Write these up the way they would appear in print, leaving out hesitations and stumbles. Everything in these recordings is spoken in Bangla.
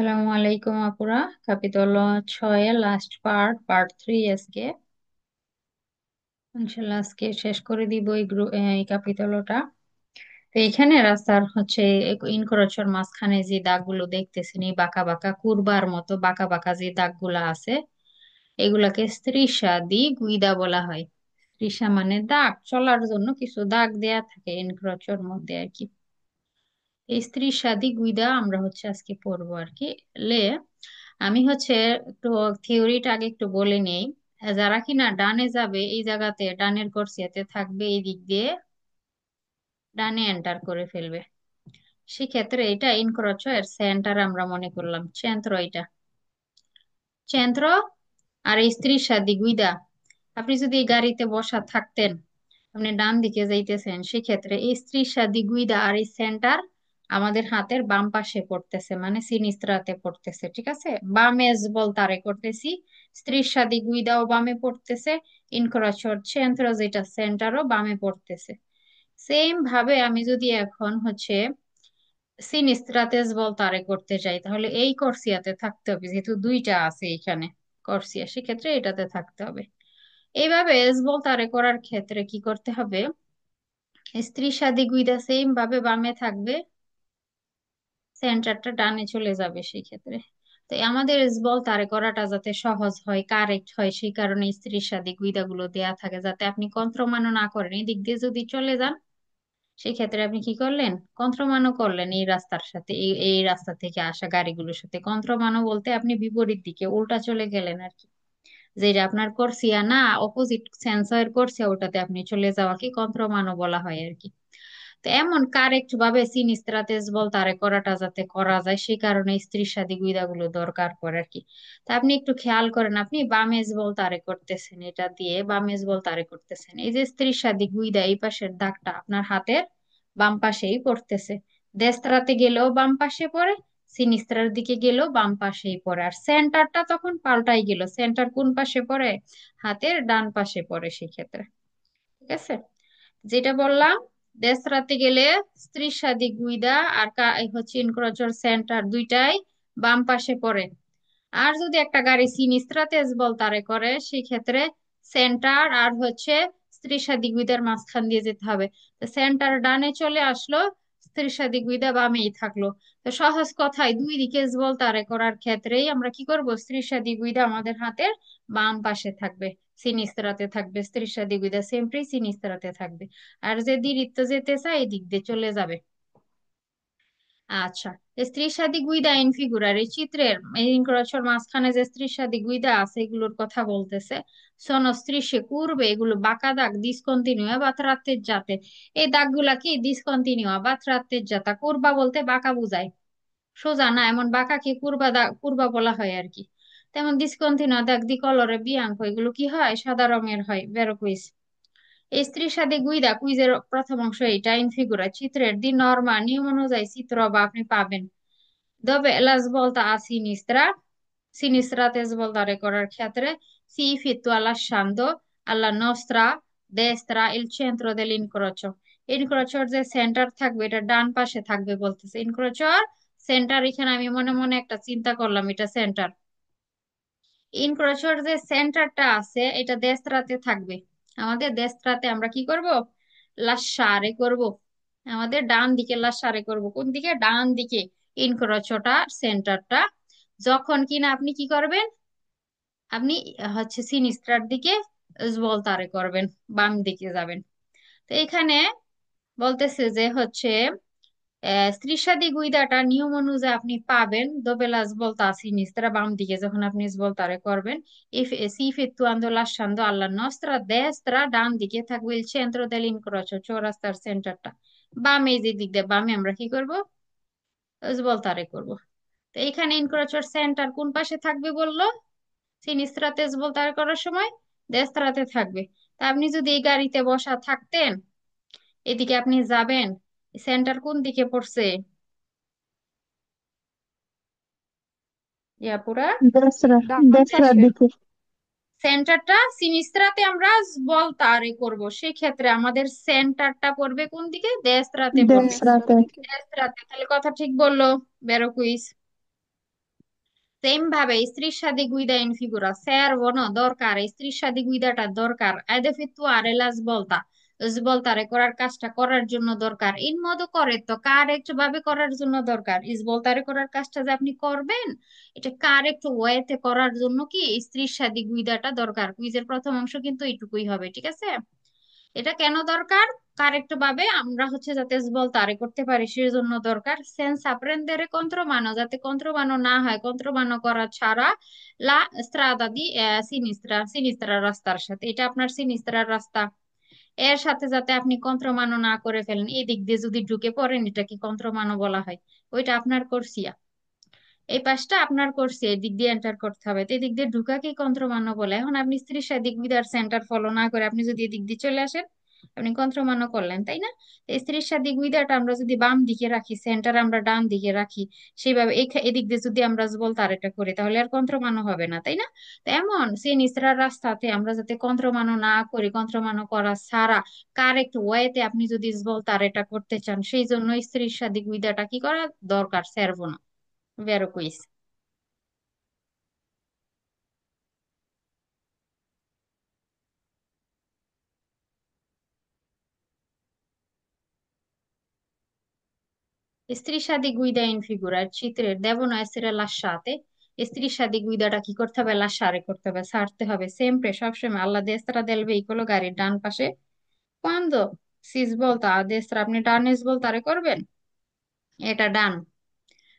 আসসালামু আলাইকুম আপুরা। ক্যাপিটল 6 লাস্ট পার্ট 3 আজকে ইনশাল্লাহ আজকে শেষ করে দিব এই ক্যাপিটলটা। তো এখানে রাস্তার হচ্ছে ইনক্রোচের মাঝখানে যে দাগগুলো দেখতেছেন, এই বাঁকা বাঁকা কুরবার মতো বাঁকা বাঁকা যে দাগগুলা আছে, এগুলাকে স্ত্রীসাদি গুইদা বলা হয়। স্ত্রীসা মানে দাগ, চলার জন্য কিছু দাগ দেয়া থাকে ইনক্রোচের মধ্যে আর কি। এই স্ত্রী সাদি গুইদা আমরা হচ্ছে আজকে পড়বো আর কি। লে আমি হচ্ছে একটু থিওরিটা আগে একটু বলে নেই। যারা কিনা ডানে যাবে, এই জায়গাতে ডানের কোর্সিয়াতে থাকবে, এই দিক দিয়ে ডানে এন্টার করে ফেলবে। সেক্ষেত্রে এটা ইনক্রোচো এর সেন্টার আমরা মনে করলাম, চেন্ত্র এটা চেন্ত্র। আর এই স্ত্রী সাদি গুইদা, আপনি যদি এই গাড়িতে বসা থাকতেন, আপনি ডান দিকে যাইতেছেন, সেক্ষেত্রে এই স্ত্রী সাদি গুইদা আর এই সেন্টার আমাদের হাতের বাম পাশে পড়তেছে, মানে সিনিস্ত্রাতে পড়তেছে। ঠিক আছে, বামে বল তারে করতেছি, স্ত্রী সাদি গুইদাও বামে পড়তেছে, ইনক্রোচর সেন্ট্রো যেটা সেন্টারও বামে পড়তেছে। সেম ভাবে আমি যদি এখন হচ্ছে সিনিস্ত্রাতেজ বল তারে করতে চাই, তাহলে এই কর্সিয়াতে থাকতে হবে, যেহেতু দুইটা আছে এখানে কর্সিয়া, সেক্ষেত্রে এটাতে থাকতে হবে। এইভাবে এস বল তারে করার ক্ষেত্রে কি করতে হবে, স্ত্রী সাদি গুইদা সেম ভাবে বামে থাকবে, সেন্টারটা ডানে চলে যাবে সেই ক্ষেত্রে। তো আমাদের বল তারে করাটা যাতে সহজ হয়, কারেক্ট হয়, সেই কারণে স্ত্রীর সাদি গুইদা গুলো দেয়া থাকে, যাতে আপনি কন্ত্রমানও না করেন। এই দিক দিয়ে যদি চলে যান, সেই ক্ষেত্রে আপনি কি করলেন, কন্ত্রমানও করলেন এই রাস্তার সাথে, এই এই রাস্তা থেকে আসা গাড়িগুলোর সাথে। কন্ত্রমানও বলতে আপনি বিপরীত দিকে উল্টা চলে গেলেন আর কি। যেটা আপনার করসিয়া না, অপোজিট সেন্সর করসিয়া, ওটাতে আপনি চলে যাওয়াকে কন্ত্রমানও বলা হয় আর কি। তো এমন কারেক্ট ভাবে সিনিস্ত্রাতেজ বল তারে করাটা যাতে করা যায়, সেই কারণে স্ত্রীর সাথে গুলো দরকার পড়ে আর কি। তা আপনি একটু খেয়াল করেন, আপনি বামেজ বল তারে করতেছেন, এটা দিয়ে বামেজ বল তারে করতেছেন, এই যে স্ত্রীর সাথে গুইদা এই পাশের দাগটা আপনার হাতের বাম পাশেই পড়তেছে। দেস্ত্রাতে গেলেও বাম পাশে পড়ে, সিনিস্ত্রার দিকে গেলেও বাম পাশেই পড়ে। আর সেন্টারটা তখন পাল্টাই গেল, সেন্টার কোন পাশে পড়ে, হাতের ডান পাশে পড়ে সেই ক্ষেত্রে। ঠিক আছে, যেটা বললাম, দেশরাতে গেলে স্ত্রী সাদি গুইদা আর এই হচ্ছে ইনক্রোচর সেন্টার দুইটাই বাম পাশে পড়ে। আর যদি একটা গাড়ি সিনিস্ত্রাতে বল তারে করে, সেই ক্ষেত্রে সেন্টার আর হচ্ছে স্ত্রী সাদি গুইদার মাঝখান দিয়ে যেতে হবে। তো সেন্টার ডানে চলে আসলো, স্ত্রী সাদি গুইদা বামেই থাকলো। তো সহজ কথায় দুই দিকে বল তারে করার ক্ষেত্রেই আমরা কি করব, স্ত্রী সাদি গুইদা আমাদের হাতের বাম পাশে থাকবে, সিনিস্ত্রাতে থাকবে, স্ত্রী সাদি গুইদা সেমপ্রি সিনিস্ত্রাতে থাকবে। আর যে দিরিত্ত যেতে চায় এদিক দিয়ে চলে যাবে। আচ্ছা, স্ত্রী সাদি গুইদা ইন ফিগুরার এই চিত্রের এই ইনক্রোচর মাঝখানে যে স্ত্রী সাদি গুইদা আছে, এগুলোর কথা বলতেছে। সোনো স্ত্রী সে করবে, এগুলো বাঁকা দাগ, ডিসকন্টিনিউ বা ত্রাত্তের জাতে। এই দাগগুলা কি ডিসকন্টিনিউ বা ত্রাত্তের জাতা। কুরবা বলতে বাঁকা বুঝায়, সোজা না। এমন বাঁকাকে কুরবা দাগ, কুরবা বলা হয় আর কি। তেমন ডিসকন্টিনিউ দাগ দি কলরে বিয়াঙ্ক, এগুলো কি হয়, সাদা রঙের হয়, ভেরোকুইস। এই স্ত্রীর সাথে গুইদা কুইজের প্রথম অংশ এটা ইনফিগুরা চিত্রের দি নর্মা নিয়ম অনুযায়ী চিত্র বা আপনি পাবেন। দবে এলাজ বলতা সিনিস্ত্রা, সিনিস্ত্রাতেজ বলতারে করার ক্ষেত্রে সি ফিতু আল্লাহ শান্ত আল্লাহ নস্ত্রা দেস্ত্রা ইল centro del incrocio। ইনক্রোচর যে সেন্টার থাকবে এটা ডান পাশে থাকবে বলতেছে। ইনক্রোচর সেন্টার, এখানে আমি মনে মনে একটা চিন্তা করলাম, এটা সেন্টার। ইনক্রোচর যে সেন্টারটা আছে এটা দেস্ত্রাতে থাকবে। আমাদের দেস্ত্রাতে আমরা কি করব, লাসারে করব, আমাদের ডান দিকে লাসারে করব। কোন দিকে, ডান দিকে ইনক্রোচটা সেন্টারটা। যখন কিনা আপনি কি করবেন, আপনি হচ্ছে সিনিস্ট্রার দিকে তারে করবেন, বাম দিকে যাবেন। তো এখানে বলতেছে যে হচ্ছে স্ত্রীসাদি গুইদাটা নিয়ম অনুযায়ী আপনি পাবেন দোবেলাস বলতা সিনিস্ত্রা, বাম দিকে যখন আপনি তারে করবেন। ইফ সি ফিতুয়ান্দো লাসান্দো আল্লাহ নস্ত্রা দেস্ত্রা, ডান দিকে থাকবে ইল centro del incrocio চৌরাস্তার সেন্টারটা। বামে যে দিক দিয়ে বামে আমরা কি করব, তারে করব। তো এইখানে ইনক্রোচর সেন্টার কোন পাশে থাকবে বললো, সিনিস্ত্রাতে তারে করার সময় দেস্ত্রাতে থাকবে। তা আপনি যদি এই গাড়িতে বসা থাকতেন, এদিকে আপনি যাবেন, সেন্টার কোন দিকে পড়ছে, ইয়াপুরা দেশরা ডান দেশরার পাশে। দিকে। সেন্টারটা সিনিস্ত্রাতে আমরা বল তারে করব, সেক্ষেত্রে আমাদের সেন্টারটা পড়বে কোন দিকে, দেস্ত্রাতে পড়বে। দেশরাতে। দেস্ত্রাতে, তাহলে কথা ঠিক বললো বেরো কুইজ। সেম ভাবে strisciadi guida in figura servono দরকার, strisciadi guidaটা দরকার ed effettuare la svolta, svoltare করার কাজটা করার জন্য দরকার, ইন modo corretto কারেক্ট ভাবে করার জন্য দরকার। svoltare করার কাজটা যে আপনি করবেন, এটা কারেক্ট ওয়েতে করার জন্য কি strisciadi guidaটা দরকার। কুইজের প্রথম অংশ কিন্তু এইটুকুই হবে, ঠিক আছে? এটা কেন দরকার? কারেক্ট ভাবে আমরা হচ্ছে যাতে বলতারে করতে পারি সেই জন্য দরকার। সেন্স অ্যাপ্রেন্ডেরে কন্ট্রোমানো, যাতে কন্ট্রোমানো না হয়, কন্ট্রোমানো করা ছাড়া লা স্ট্রাদা দি সিনিস্ত্রা, সিনিস্ত্রা রাস্তার সাথে, এটা আপনার সিনিস্ত্রার রাস্তা, এর সাথে যাতে আপনি কন্ট্রোমানো না করে ফেলেন। এই দিক দিয়ে যদি ঢুকে পড়েন এটাকে কন্ট্রোমানো বলা হয়। ওইটা আপনার করসিয়া, এই পাশটা আপনার করছে, এদিক দিয়ে এন্টার করতে হবে, তো এদিক দিয়ে ঢুকাকে কন্ত্রমান্য বলে। এখন আপনি স্ত্রীর সাদিক বিদার সেন্টার ফলো না করে আপনি যদি এদিক দিয়ে চলে আসেন, আপনি কন্ত্রমান্য করলেন, তাই না? তো স্ত্রীর সাদিক বিদারটা আমরা যদি বাম দিকে রাখি, সেন্টার আমরা ডান দিকে রাখি, সেইভাবে এদিক দিয়ে যদি আমরা বলতে আর এটা করি, তাহলে আর কন্ত্রমান্য হবে না, তাই না? তো এমন সেই নিস্ত্রার রাস্তাতে আমরা যাতে কন্ত্রমান্য না করি, কন্ত্রমান্য করা ছাড়া কারেক্ট ওয়েতে আপনি যদি বলতে আর এটা করতে চান, সেই জন্য স্ত্রীর সাদিক বিদারটা কি করা দরকার, সেরবো না। ভেরো quiz. strisciati guida in figura, চিত্রের devono essere lasciate, strisciati guidaটা কি করতে হবে, লাসারে করতে হবে, ছাড়তে হবে sempre সবসময় alla destra del veicolo, গাড়ির ডান পাশে। quando si svolta a destra আপনি ডানে svoltare করবেন, এটা ডান,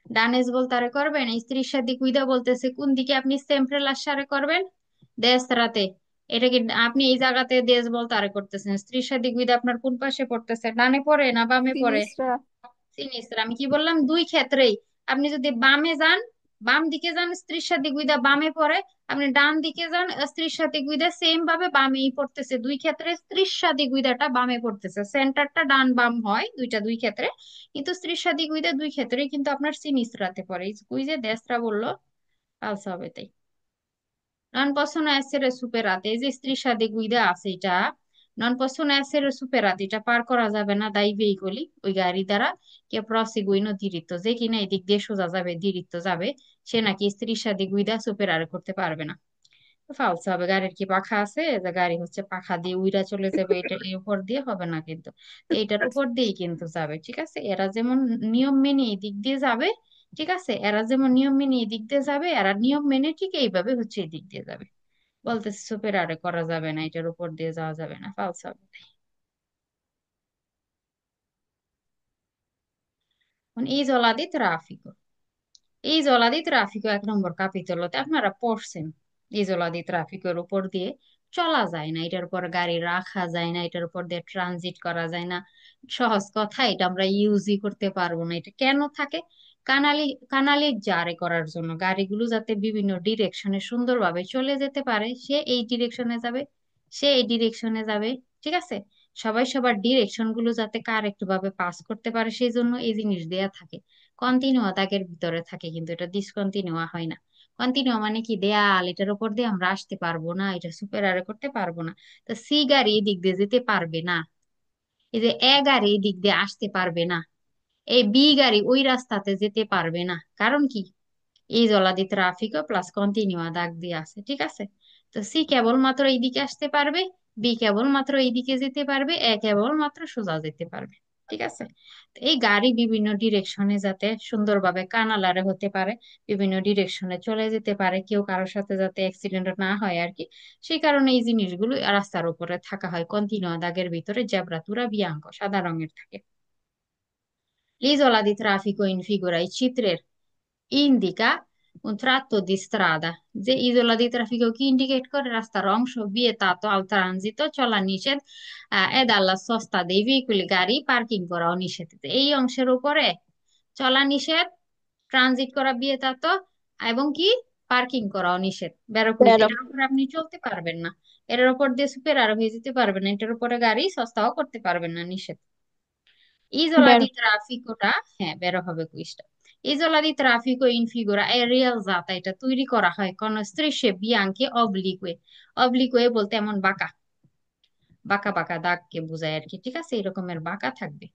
ডানে svoltare করবেন। strisciati guida বলতেছে কোন দিকে আপনি sempre lasciare করবেন, দেশরাতে। এটা কি আপনি এই জায়গাতে দেশ বলতে আরে করতেছেন, strisciati guida আপনার কোন পাশে পড়তেছে, ডানে পড়ে না বামে পড়ে? সিনিসরা। সিনিস্টার, আমি কি বললাম, দুই ক্ষেত্রেই। আপনি যদি বামে যান, বাম দিকে যান, স্ত্রীর সাথে গুইদা বামে পড়ে। আপনি ডান দিকে যান, স্ত্রীর সাথে গুইদা সেম ভাবে বামেই পড়তেছে। দুই ক্ষেত্রে স্ত্রীর সাথে গুইদাটা বামে পড়তেছে, সেন্টারটা ডান বাম হয় দুইটা, দুই ক্ষেত্রে। কিন্তু স্ত্রীর সাথে গুইদা দুই ক্ষেত্রেই কিন্তু আপনার সিনিস্ট্রাতে পড়ে। এই কুইজে দেশরা বললো আলসা হবে তাই। Non possono essere superate, এই যে স্ত্রীর সাথে গুইদা আছে এটা, নন possono essere superate, এটা পার করা যাবে না দাই veicoli, ওই গাড়ি দ্বারা, কে proseguino diritto, যে কিনা এদিক দিয়ে সোজা যাবে, diritto যাবে, সে নাকি স্ত্রীর সাথে গুইদা সুপেরারে করতে পারবে না। ফালসে হবে, গাড়ির কি পাখা আছে যে গাড়ি হচ্ছে পাখা দিয়ে উইরা চলে যাবে, এটা এর উপর দিয়ে হবে না কিন্তু। তো এটার উপর দিয়েই কিন্তু যাবে, ঠিক আছে? এরা যেমন নিয়ম মেনে এই দিক দিয়ে যাবে, ঠিক আছে, এরা যেমন নিয়ম মেনে এই দিক দিয়ে যাবে, এরা নিয়ম মেনে ঠিক এইভাবে হচ্ছে এই দিক দিয়ে যাবে। বলতেছে সুপের আরে করা যাবে না, এটার উপর দিয়ে যাওয়া যাবে না, ফালসে হবে। ইজোলা দি ট্রাফিক, এই জলাদি ট্রাফিক 1 নম্বর কাপিতলতে আপনারা পড়ছেন। এই জলাদি ট্রাফিকের উপর দিয়ে চলা যায় না, এটার উপর গাড়ি রাখা যায় না, এটার উপর দিয়ে ট্রানজিট করা যায় না। সহজ কথা, এটা আমরা ইউজই করতে পারবো না। এটা কেন থাকে? কানালি, কানালি জারে করার জন্য, গাড়িগুলো যাতে বিভিন্ন ডিরেকশনে সুন্দরভাবে চলে যেতে পারে, সে এই ডিরেকশনে যাবে, সে এই ডিরেকশনে যাবে, ঠিক আছে? সবাই সবার ডিরেকশন গুলো যাতে কারেক্ট ভাবে পাস করতে পারে, সেই জন্য এই জিনিস দেয়া থাকে। কন্টিনিউয়া দাগের ভিতরে থাকে, কিন্তু এটা ডিসকন্টিনিউয়া হয় না। কন্টিনিউয়া মানে কি, দেয়াল, এটার উপর দিয়ে আমরা আসতে পারবো না, এটা সুপার আরে করতে পারবো না। তো সি গাড়ি এই দিক দিয়ে যেতে পারবে না, এই যে এ গাড়ি এই দিক দিয়ে আসতে পারবে না, এই বি গাড়ি ওই রাস্তাতে যেতে পারবে না। কারণ কি, এই জলাদি ট্রাফিক প্লাস কন্টিনিউয়া দাগ দিয়ে আছে, ঠিক আছে? তো সি কেবলমাত্র এইদিকে আসতে পারবে, বি কেবলমাত্র এইদিকে যেতে পারবে, এ কেবলমাত্র সোজা যেতে পারবে, ঠিক আছে? তো এই গাড়ি বিভিন্ন ডিরেকশনে যাতে সুন্দরভাবে কানালারে হতে পারে, বিভিন্ন ডিরেকশনে চলে যেতে পারে, কেউ কারোর সাথে যাতে অ্যাক্সিডেন্ট না হয় আর কি, সেই কারণে এই জিনিসগুলো রাস্তার উপরে থাকা হয়। কন্টিনিউয়া দাগের ভিতরে জেব্রাতুরা বিয়াঙ্ক সাদা রঙের থাকে। L'isola di traffico in figura, এই চিত্রের indica un tratto di strada, যে ইজোলা দি ট্রাফিকও কি ইন্ডিকেট করে, রাস্তার অংশ vietato al transito, চলা নিষেধ, ed alla sosta dei veicoli, গাড়ি পার্কিং করাও নিষেধ। তো এই অংশের উপরে চলা নিষেধ, ট্রানজিট করা vietato, এবং কি পার্কিং করাও নিষেধ। বেরোকুইজ, তেরো। এটার উপর আপনি চলতে পারবেন না, এটার উপর দিয়ে সুপের আর হয়ে যেতে পারবেন না, এটার উপরে গাড়ি সস্তাও করতে পারবেন না, নিষেধ। Isola বের। di ট্রাফিকোটা, হ্যাঁ বেরো হবে কুইজটা। Isola di traffico in figura è realizzata, এটা তৈরি করা হয় কোন strisce bianche oblique, oblique বলতে এমন বাঁকা, বাঁকা বাঁকা দাগকে বোঝায় আর কি, ঠিক আছে? এরকমের বাঁকা থাকবে।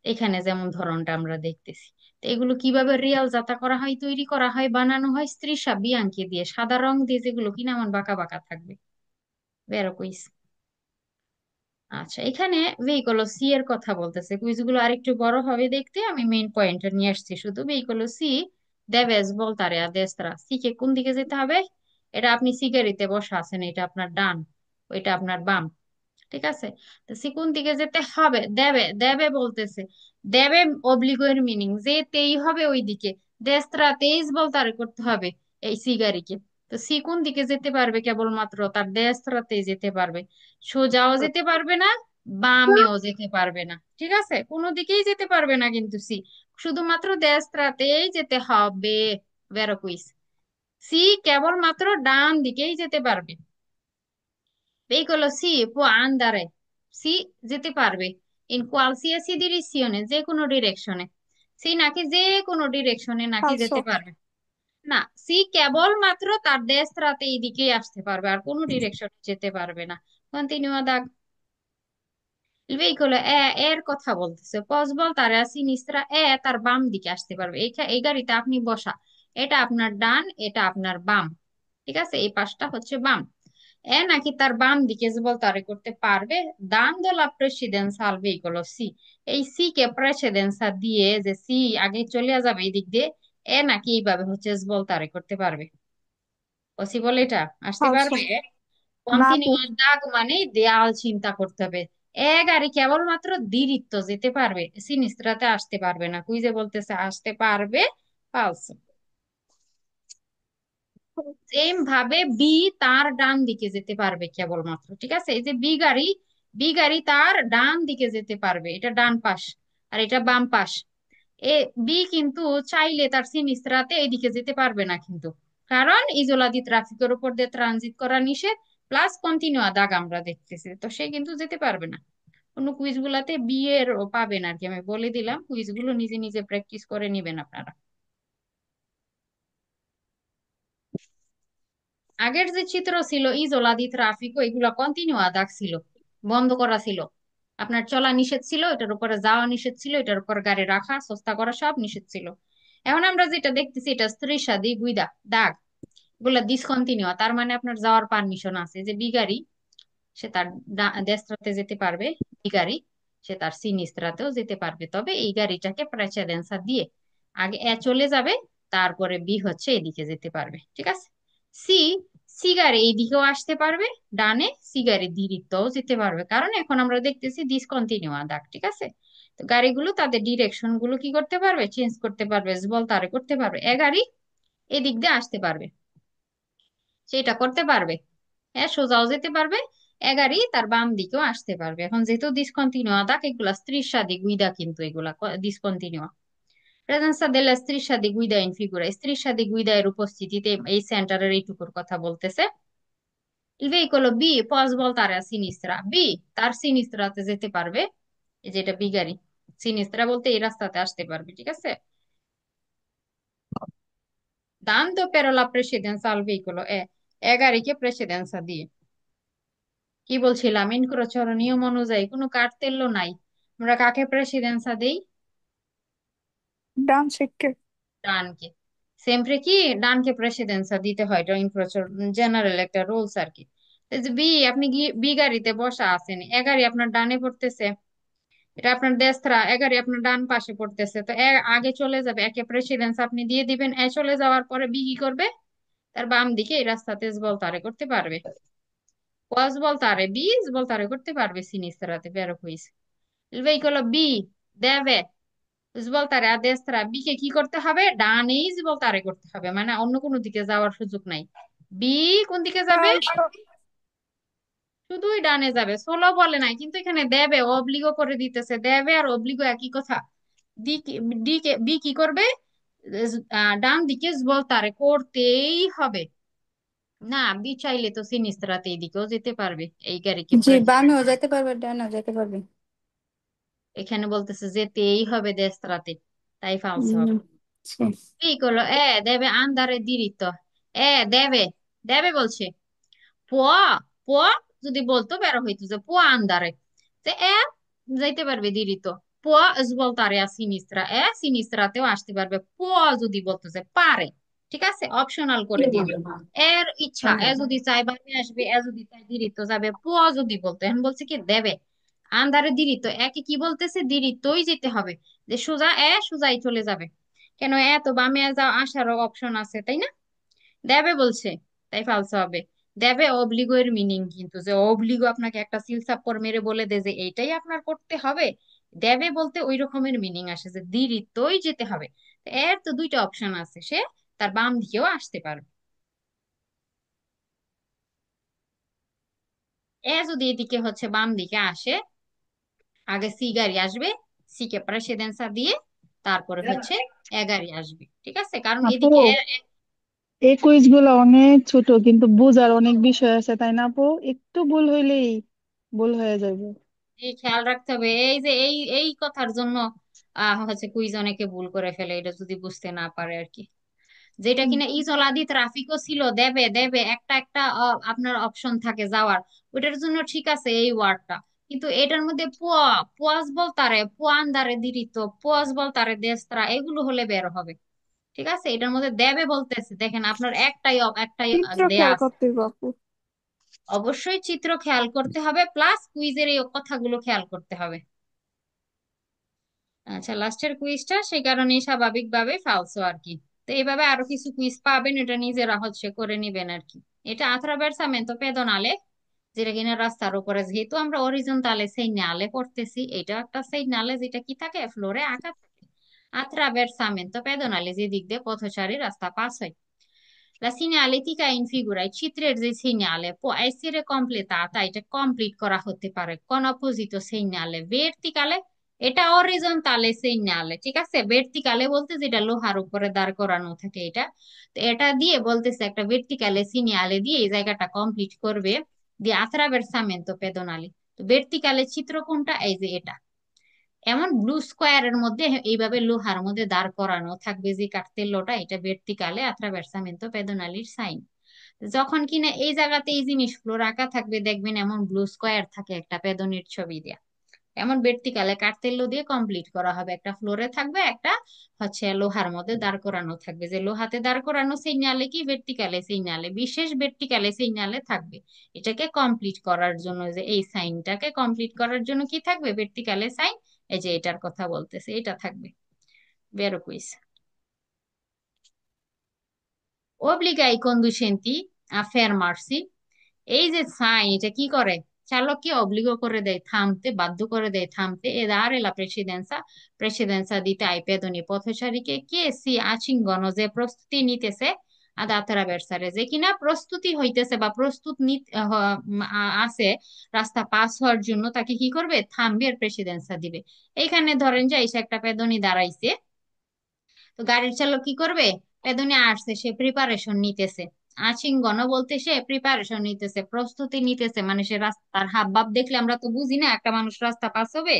এখানে যেমন ধরনটা আমরা দেখতেছি। তো এগুলো কিভাবে রিয়াল যাতা করা হয়, তৈরি করা হয়, বানানো হয়, স্ত্রীসা বিয়াঙ্কি দিয়ে, সাদা রং দিয়ে, যেগুলো কিনা এমন বাঁকা বাঁকা থাকবে। বেরো কুইজ। আচ্ছা, এখানে ভেহিকল সি এর কথা বলতেছে, কুইজগুলো আরেকটু বড় হবে দেখতে, আমি মেইন পয়েন্টটা নিয়ে আসছি শুধু। ভেহিকল সি দেবেস বলতারে আদেস্ত্রা, সি কে কোন দিকে যেতে হবে? এটা আপনি সি গাড়িতে বসা আছেন, এটা আপনার ডান, ওইটা আপনার বাম। ঠিক আছে? তো সি কোন দিকে যেতে হবে? দেবে, দেবে বলতেছে। দেবে অব্লিগো এর মিনিং যেতেই হবে ওই দিকে। দেস্ত্রা তেইশ বলতারে করতে হবে এই সি গাড়িকে। তো সি কোন দিকে যেতে পারবে? কেবলমাত্র তার দেস্ত্রাতেই যেতে পারবে। সোজাও যেতে পারবে না, বামেও যেতে পারবে না। ঠিক আছে? কোনো দিকেই যেতে পারবে না কিন্তু সি, শুধুমাত্র দেস্ত্রাতেই যেতে হবে। বেরো কুইস। সি কেবলমাত্র ডান দিকেই যেতে পারবে। Veicolo sì, può andare, sì যেতে পারবে, ইন qualsiasi direzione, যে কোনো ডিরেকশনে। সি নাকি যে কোনো ডিরেকশনে নাকি ফালসো। যেতে পারবে। না, সি কেবলমাত্র তার দেশরাতে এই দিকেই আসতে পারবে, আর কোনো ডিরেকশনে যেতে পারবে না। কন্টিনিউ দাগ। Il veicolo এর কথা বলতেছে, পসবল তার সিনিস্ত্রা তার বাম দিকে আসতে পারবে। এই গাড়িতে আপনি বসা, এটা আপনার ডান, এটা আপনার বাম। ঠিক আছে? এই পাশটা হচ্ছে বাম। নাকি তার বাম দিকে যে তারে করতে পারবে। দান্দ লা প্রেসিডেন্সা আল ভেহিকলো সি, এই সি কে প্রেসিডেন্সা দিয়ে, যে সি আগে চলে যাবে এই দিক দিয়ে, নাকি এইভাবে হচ্ছে তারে করতে পারবে। পসিবল এটা আসতে ফালসো। পারবে? না আপু। কন্টিনিউয়াস দাগ মানে দেয়াল চিন্তা করতে হবে। গাড়ি কেবলমাত্র দিরিত্ব যেতে পারবে, সিনিস্ত্রাতে আসতে পারবে না। কুইজে বলতেছে আসতে পারবে। ফালস। সেম ভাবে বি তার ডান দিকে যেতে পারবে কেবলমাত্র। ঠিক আছে? এই যে বি গাড়ি তার ডান দিকে যেতে পারবে, এটা ডান পাশ আর এটা বাম পাশ। এ বি কিন্তু চাইলে তার সিনিস্ত্রাতে এইদিকে যেতে পারবে না কিন্তু, কারণ ইজোলাদি ট্রাফিকের উপর দিয়ে ট্রানজিট করা নিষেধ, প্লাস কন্টিনিউ দাগ আমরা দেখতেছি, তো সে কিন্তু যেতে পারবে না। অন্য কুইজ গুলাতে বি এর পাবেন আর কি, আমি বলে দিলাম, কুইজ গুলো নিজে নিজে প্র্যাকটিস করে নিবেন আপনারা। আগের যে চিত্র ছিল ইজোলা দি ট্রাফিক, এগুলা কন্টিনিউ দাগ ছিল, বন্ধ করা ছিল। আপনার চলা নিষেধ ছিল, এটার উপরে যাওয়া নিষেধ ছিল, এটার উপর গাড়ি রাখা সস্তা করা সব নিষেধ ছিল। এখন আমরা যেটা দেখতেছি এটা স্ত্রীর দি গুইদা দাগ, এগুলা ডিসকন্টিনিউ, তার মানে আপনার যাওয়ার পারমিশন আছে। যে বি গাড়ি সে তার দেশটাতে যেতে পারবে, বি গাড়ি সে তার সিনিস্ত্রাতেও যেতে পারবে, তবে এই গাড়িটাকে প্রেসিডেন্সা দিয়ে আগে চলে যাবে, তারপরে বি হচ্ছে এদিকে যেতে পারবে। ঠিক আছে? সি, সি গাড়ি এইদিকেও আসতে পারবে, ডানে সি গাড়ি দিরিত্তও যেতে পারবে, কারণ এখন আমরা দেখতেছি ডিসকন্টিনিউ দাগ। ঠিক আছে? তো গাড়িগুলো তাদের ডিরেকশন গুলো কি করতে পারবে? চেঞ্জ করতে পারবে, বল তারে করতে পারবে। এ গাড়ি এদিক দিয়ে আসতে পারবে, সেটা করতে পারবে। হ্যাঁ, সোজাও যেতে পারবে, এগারি তার বাম দিকেও আসতে পারবে। এখন যেহেতু ডিসকন্টিনিউ দাগ, এগুলা striscia di guida, কিন্তু এগুলা discontinue. প্রেজেন্সা দেলা striscia di guida in figura, striscia di guida এর উপস্থিতিতে এই সেন্টারের এইটুকুর কথা বলতেছে। Il veicolo B può svoltare a sinistra, বি তার সিনিস্ত্রাতে যেতে পারবে। এই যেটা বি গাড়ি, সিনিস্ত্রা বলতে এই রাস্তাতে আসতে পারবে। ঠিক আছে? dando però la precedenza al veicolo এ গাড়িকে প্রেসিডেন্সা দিয়ে। কি বলছিলাম? ইনক্রোচর নিয়ম অনুযায়ী কোনো কার্তেল্য নাই, আমরা কাকে প্রেসিডেন্সা দেই? ডান শিখকে। ডানকে। সেমপ্রে কি ডানকে প্রেসিডেন্সা দিতে হয়, এটা ইনক্রোচর জেনারেল একটা রুলস আর কি। এই যে বি, আপনি বি গাড়িতে বসা আছেন, এ গাড়ি আপনার ডানে পড়তেছে, এটা আপনার দেশরা, এ গাড়ি আপনার ডান পাশে পড়তেছে, তো আগে চলে যাবে, একে প্রেসিডেন্স আপনি দিয়ে দিবেন। চলে যাওয়ার পরে বি কি করবে? তার বাম দিকে এই রাস্তাতে বলতারে করতে পারবে। ওয়াজ বলতারে বিজ বলতারে করতে পারবে সিনিস্তারাতে। বেরো হইছে। Il veicolo B deve svoltare a destra, B কে কি করতে হবে? ডানেই svoltare করতে হবে, মানে অন্য কোনো দিকে যাওয়ার সুযোগ নাই। বি কোন দিকে যাবে? ফালসো। শুধুই ডানে যাবে, সোলো বলে নাই কিন্তু, এখানে দেবে অব্লিগো করে দিতেছে, দেবে আর অব্লিগো একই কথা। ডি ডি কে বি কি করবে? ডান দিকে svoltare করতেই হবে। না, বি চাইলে তো সিনিস্ত্রাতে এইদিকেও যেতে পারবে, এই গাড়িকে জি, বামেও যেতে পারবে, ডানেও যেতে পারবে। এখানে বলতেছে যেতেই হবে দেশরাতে, তাই ফালস হুম, হবে। ছি। Piccolo, deve andare diritto, deve, deve বলছে। può, può যদি বলতো বেরো হইতো যে può andare, যে যাইতে পারবে diritto। পুয়া svoltare a sinistra, সিনিস্ট্রাতেও আসতে পারবে, পুয়া যদি বলতেছে পারে, ঠিক আছে, অপশনাল করে দিবে। এর ইচ্ছা, এ যদি চায় বামে আসবে, এ যদি চায় দিরিত যাবে, পুয়া যদি বলতো, এখন বলছে কি দেবে, আন্দারে দিরিত, একে কি বলতেছে, দিরিতই যেতে হবে, যে সোজা সোজাই চলে যাবে। কেন, তো বামে আসারও অপশন আছে, তাই না? দেবে বলছে, তাই ফালসো হবে। দেবে অব্লিগো এর মিনিং কিন্তু, যে অব্লিগো আপনাকে একটা সিল সাপ্পর মেরে বলে দে যে এইটাই আপনার করতে হবে, দেবে বলতে ওই রকমের মিনিং আসে যে দিরিতই যেতে হবে। তো এর তো দুইটা অপশন আছে, সে তার বাম দিকেও আসতে পারবে। যদি এদিকে হচ্ছে বাম দিকে আসে, আগে সি গাড়ি আসবে, সি কে প্রেসিডেন্সা দিয়ে তারপরে হচ্ছে এ গাড়ি আসবে, ঠিক আছে, কারণ আপু, এদিকে এই কুইজ গুলো অনেক ছোট কিন্তু বোঝার অনেক বিষয় আছে, তাই না আপু? একটু ভুল হইলেই ভুল হয়ে যাবে। এই খেয়াল রাখতে হবে, এই যে এই এই কথার জন্য হচ্ছে কুইজ অনেকে ভুল করে ফেলে, এটা যদি বুঝতে না পারে আর কি। যেটা হুম। কিনা ইজলাদি ট্রাফিকও ছিল, দেবে দেবে একটা একটা আপনার অপশন থাকে যাওয়ার, ওইটার জন্য ঠিক আছে এই ওয়ার্ডটা। কিন্তু এটার মধ্যে পুয়া, পুয়াস বলতারে, পুয়ান্দারে দিরিত, পুয়াস বলতারে দেস্ত্রা, এগুলো হলে বের হবে, ঠিক আছে। এটার মধ্যে দেবে বলতেছে, দেখেন আপনার একটাই চিত্র দেয়া খেয়াল আছে। করতে হবে আপু। অবশ্যই চিত্র খেয়াল করতে হবে, প্লাস কুইজের এই কথাগুলো খেয়াল করতে হবে। আচ্ছা, লাস্টের কুইজটা সেই কারণে স্বাভাবিকভাবে ফালসো আর কি। তো এইভাবে আরো কিছু কুইজ পাবেন, এটা নিজেরা হচ্ছে করে নিবেন আর কি। এটা attraversamento pedonale, যেটা কিনা রাস্তার উপরে, যেহেতু আমরা অরিজন্টালে সেইনালে পড়তেছি, এটা একটা সেইনালে যেটা কি থাকে, ফ্লোরে আঁকা থাকে। attraversamento pedonale, যে দিক দিয়ে পথচারী রাস্তা পাস হয়। La segnaletica in figura, এই চিত্রের যে সিগন্যালে può essere completata, এটা কমপ্লিট করা হতে পারে কোন অপোজিট সিগন্যালে, ভার্টিকালে, এটা অরিজন্টালে সিগন্যালে, ঠিক আছে। ভার্টিকালে বলতে যেটা লোহার উপরে দাঁড় করানো থাকে এটা। তো এটা দিয়ে বলতেছে একটা ভার্টিকালে সিগন্যালে দিয়ে এই জায়গাটা কমপ্লিট করবে, দিয়ে attraversamento pedonale। তো ভার্টিকালে চিত্র কোনটা, এই যে এটা, এমন ব্লু স্কোয়ারের মধ্যে এইভাবে লোহার মধ্যে দাঁড় করানো থাকবে যে কার্তেল্যটা, এটা ভার্টিকালে attraversamento pedonale সাইন। যখন কিনা এই জায়গাতে এই জিনিসগুলো রাখা থাকবে, দেখবেন এমন ব্লু স্কোয়ার থাকে একটা পেদনির ছবি দেয়া, এমন ভার্টিকালে কার্তেল্য দিয়ে কমপ্লিট করা হবে, একটা ফ্লোরে থাকবে, একটা হচ্ছে লোহার মধ্যে দাঁড় করানো থাকবে, যে লোহাতে দাঁড় করানো সেই নালে কি ভার্টিকালে সেই নালে, বিশেষ ভার্টিকালে সেই নালে থাকবে। এটাকে কমপ্লিট করার জন্য, যে এই সাইনটাকে কমপ্লিট করার জন্য কি থাকবে, ভার্টিকালে সাইন, এই যে এটার কথা বলতেছে, এটা থাকবে। বেরো quiz. Obbliga i conducenti a fermarsi, এই যে সাইন, এটা কি করে, চালককে অব্লিগো করে দেয় থামতে, বাধ্য করে দেয় থামতে, e dare la precedenza, precedenza দিতে ai pedoni, পথচারীকে, কে সি আচিঙ্গন, যে প্রস্তুতি নিতেছে, আদ attraversare, যে কিনা প্রস্তুতি হইতেছে বা প্রস্তুত আছে রাস্তা পাস হওয়ার জন্য, তাকে কি করবে, থামবে আর প্রেসিডেন্সা দিবে। এইখানে ধরেন যে এসে একটা পেদনি দাঁড়াইছে, তো গাড়ির চালক কি করবে, পেদনে আসছে, সে প্রিপারেশন নিতেছে, আচিঙ্গন বলতে সে প্রিপারেশন নিতেছে, প্রস্তুতি নিতেছে, মানে সে রাস্তার হাব ভাব দেখলে আমরা তো বুঝি না একটা মানুষ রাস্তা পাস হবে।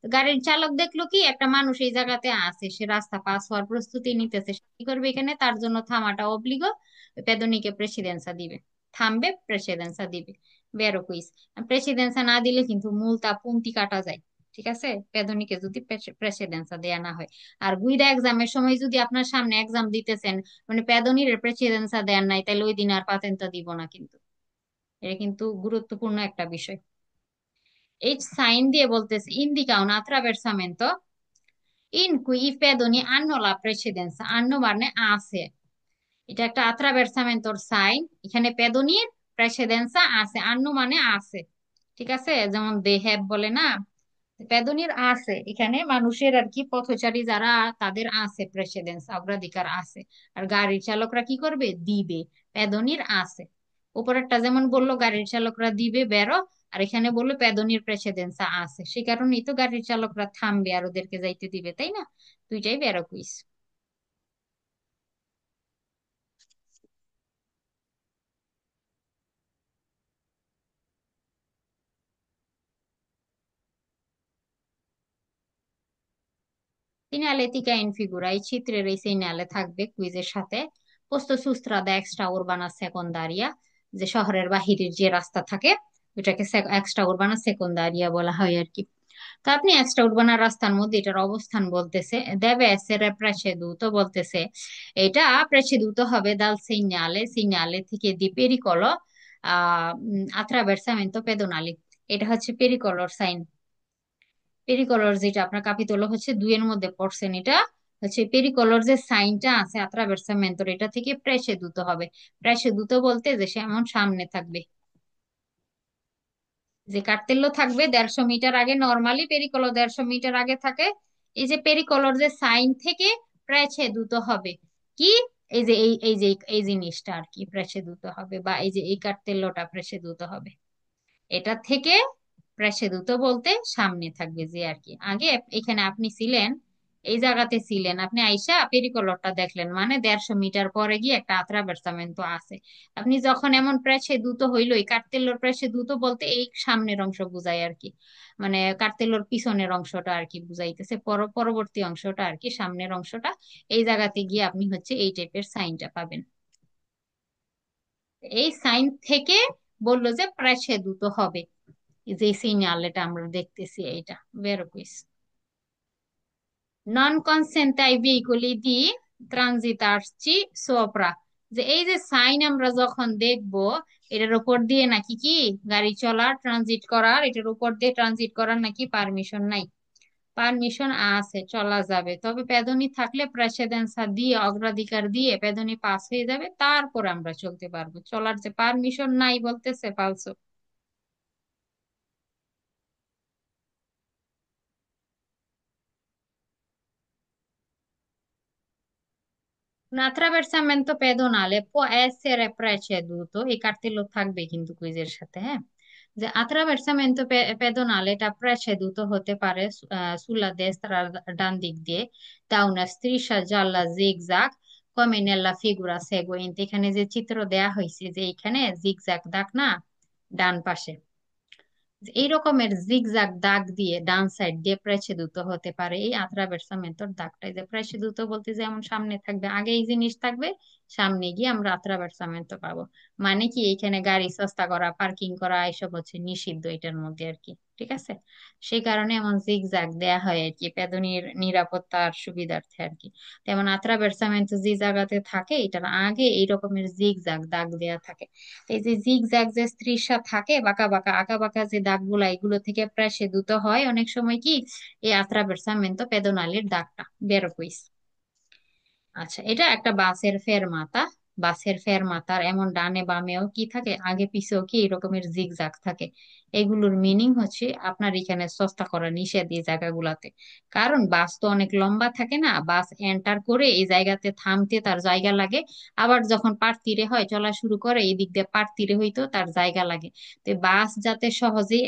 তো গাড়ির চালক দেখলো কি একটা মানুষ এই জায়গাতে আছে, সে রাস্তা পাস হওয়ার প্রস্তুতি নিতেছে, সে কি করবে, এখানে তার জন্য থামাটা অব্লিগো, পেদনিকে প্রেসিডেন্সা দিবে, থামবে, প্রেসিডেন্সা দিবে। বেরো কুইজ। প্রেসিডেন্সা না দিলে কিন্তু মূলটা পুন্তি কাটা যায়, ঠিক আছে, পেদনিকে যদি প্রেসিডেন্সা দেয়া না হয়। আর গুইদা এক্সামের সময় যদি আপনার সামনে এক্সাম দিতেছেন, মানে পেদনির প্রেসিডেন্সা দেন নাই, তাহলে ওই দিন আর পাতেন্টটা দিব না কিন্তু। এটা কিন্তু গুরুত্বপূর্ণ একটা বিষয়। এই সাইন দিয়ে বলতেছে ইন্দিকা un attraversamento in cui i pedoni hanno la precedenza, hanno মানে আছে, এটা একটা attraversamento সাইন, এখানে পেদনির প্রেসিডেন্সা আছে, আন্নো মানে আছে, ঠিক আছে, যেমন দে হ্যাভ বলে না, পেদনির আছে, এখানে মানুষের আর কি, পথচারী যারা, তাদের আছে প্রেসিডেন্স, অগ্রাধিকার আছে। আর গাড়ির চালকরা কি করবে, দিবে, পেদনির আছে। উপরেরটা যেমন বললো গাড়ির চালকরা দিবে বেরো, আর এখানে বললো পেদনির প্রেসিডেন্স আছে, সে কারণেই তো গাড়ির চালকরা থামবে আর ওদেরকে যাইতে দিবে, তাই না? দুইটাই বেরো কুইজ। সিনালেটিকা ইন ফিগুরা, এই চিত্রের এই সিনালে থাকবে কুইজের সাথে। পোস্ত সুস্ত্রাদা এক্সট্রা উরবানা সেকন্দারিয়া, যে শহরের বাহিরের যে রাস্তা থাকে ওইটাকে এক্সট্রা উরবানা সেকন্দারিয়া বলা হয় আর কি। তো আপনি এক্সট্রা উর্বানা রাস্তার মধ্যে এটার অবস্থান বলতেছে, deve essere preceduto বলতেছে, এটা preceduto হবে dal segnale, segnale থেকে di pericolo attraversamento pedonali। এটা হচ্ছে পেরিকলর সাইন। পেরিকলর যেটা আপনার কাপিতল হচ্ছে 2 এর মধ্যে পড়ছেন, এটা হচ্ছে পেরিকলর যে সাইনটা আছে আত্রাভার্সামেন্টর, এটা থেকে প্রেসেদুত হবে। প্রেসেদুত বলতে যে সে এমন সামনে থাকবে, যে কার্তেল্য থাকবে 150 মিটার আগে, নর্মালি পেরিকলর 150 মিটার আগে থাকে। এই যে পেরিকলর যে সাইন থেকে প্রেসেদুত হবে কি, এই যে এই জিনিসটা আর কি প্রেসেদুত হবে, বা এই যে এই কার্তেল্যটা প্রেসেদুত হবে। এটা থেকে প্রায়শ্চিত্ত বলতে সামনে থাকবে যে আর কি। আগে এখানে আপনি ছিলেন, এই জায়গাতে ছিলেন, আপনি আইসা পেরিকলরটা দেখলেন, মানে 150 মিটার পরে গিয়ে একটা আত্রাভার্সামেন্ট আছে। আপনি যখন এমন প্রায়শ্চিত্ত হইলো, এই কার্তেলোর প্রায়শ্চিত্ত বলতে এই সামনের অংশ বুঝায় আর কি, মানে কার্তেলোর পিছনের অংশটা আর কি বুঝাইতেছে, পরবর্তী অংশটা আর কি, সামনের অংশটা। এই জায়গাতে গিয়ে আপনি হচ্ছে এই টাইপের সাইনটা পাবেন। এই সাইন থেকে বললো যে প্রায়শ্চিত্ত হবে, যে সিগন্যালটা আমরা দেখতেছি এইটা বের কইস। নন কনসেন্টাই ভেহিকলি দি ট্রানজিটারসি সোপ্রা, যে এই যে সাইন আমরা যখন দেখব, এটার উপর দিয়ে নাকি কি গাড়ি চলার, ট্রানজিট করার, এটার উপর দিয়ে ট্রানজিট করার নাকি পারমিশন নাই। পারমিশন আছে, চলা যাবে, তবে পেদনি থাকলে প্রেসিডেন্সা দিয়ে অগ্রাধিকার দিয়ে পেদনি পাস হয়ে যাবে, তারপর আমরা চলতে পারবো, চলার যে পারমিশন নাই বলতেছে পালসো। Un attraversamento pedonale può essere preceduto, এই কার্তেল্য থাকবে কিন্তু কুইজের সাথে, হ্যাঁ, যে attraversamento pedonale এটা preceduto হতে পারে sulla destra ডান দিক দিয়ে da una striscia gialla zigzag come nella figura seguente। এখানে যে চিত্র দেয়া হয়েছে, যে এখানে জিগজ্যাগ দাগ না ডান পাশে, এই রকমের জিগজাগ দাগ দিয়ে ডান সাইড দিয়ে প্রেসিদ্যুত হতে পারে এই আত্রাভার্সামেন্টর দাগটা। এই যে প্রেসিদ্যুত বলতে যেমন সামনে থাকবে, আগে এই জিনিস থাকবে, সামনে গিয়ে আমরা আত্রাভার্সামেন্ট পাবো। মানে কি এখানে গাড়ি সস্তা করা, পার্কিং করা এসব হচ্ছে নিষিদ্ধ এটার মধ্যে আর কি, ঠিক আছে। সেই কারণে এমন জিগজাগ দেয়া হয় আর কি, পেদনির নিরাপত্তার সুবিধার্থে আর কি। তেমন আত্রাভার্সামেন্ট যে জায়গাতে থাকে, এটার আগে এই রকমের জিগজাগ দাগ দেয়া থাকে। এই যে জিগজ্যাগ যে স্ত্রীর থাকে বাঁকা বাঁকা আঁকা বাঁকা যে দাগগুলা, এগুলো থেকে প্রায় সেদুত হয় অনেক সময় কি এই আত্রাভার্সামেন্তো পেদোনালির দাগটা বের কইস। আচ্ছা, এটা একটা বাসের ফেরমাতা। বাসের ফেরমাতার এমন ডানে বামেও কি থাকে, আগে পিছেও কি এরকমের জিগজাগ থাকে। এগুলোর মিনিং হচ্ছে আপনার এখানে সস্তা করা নিষেধ এই জায়গাগুলাতে। কারণ বাস তো অনেক লম্বা থাকে না, বাস এন্টার করে এই জায়গাতে থামতে তার জায়গা লাগে, আবার যখন পার তীরে হয় চলা শুরু করে এই দিক দিয়ে পার তীরে হইতেও তার জায়গা লাগে। তো বাস যাতে সহজে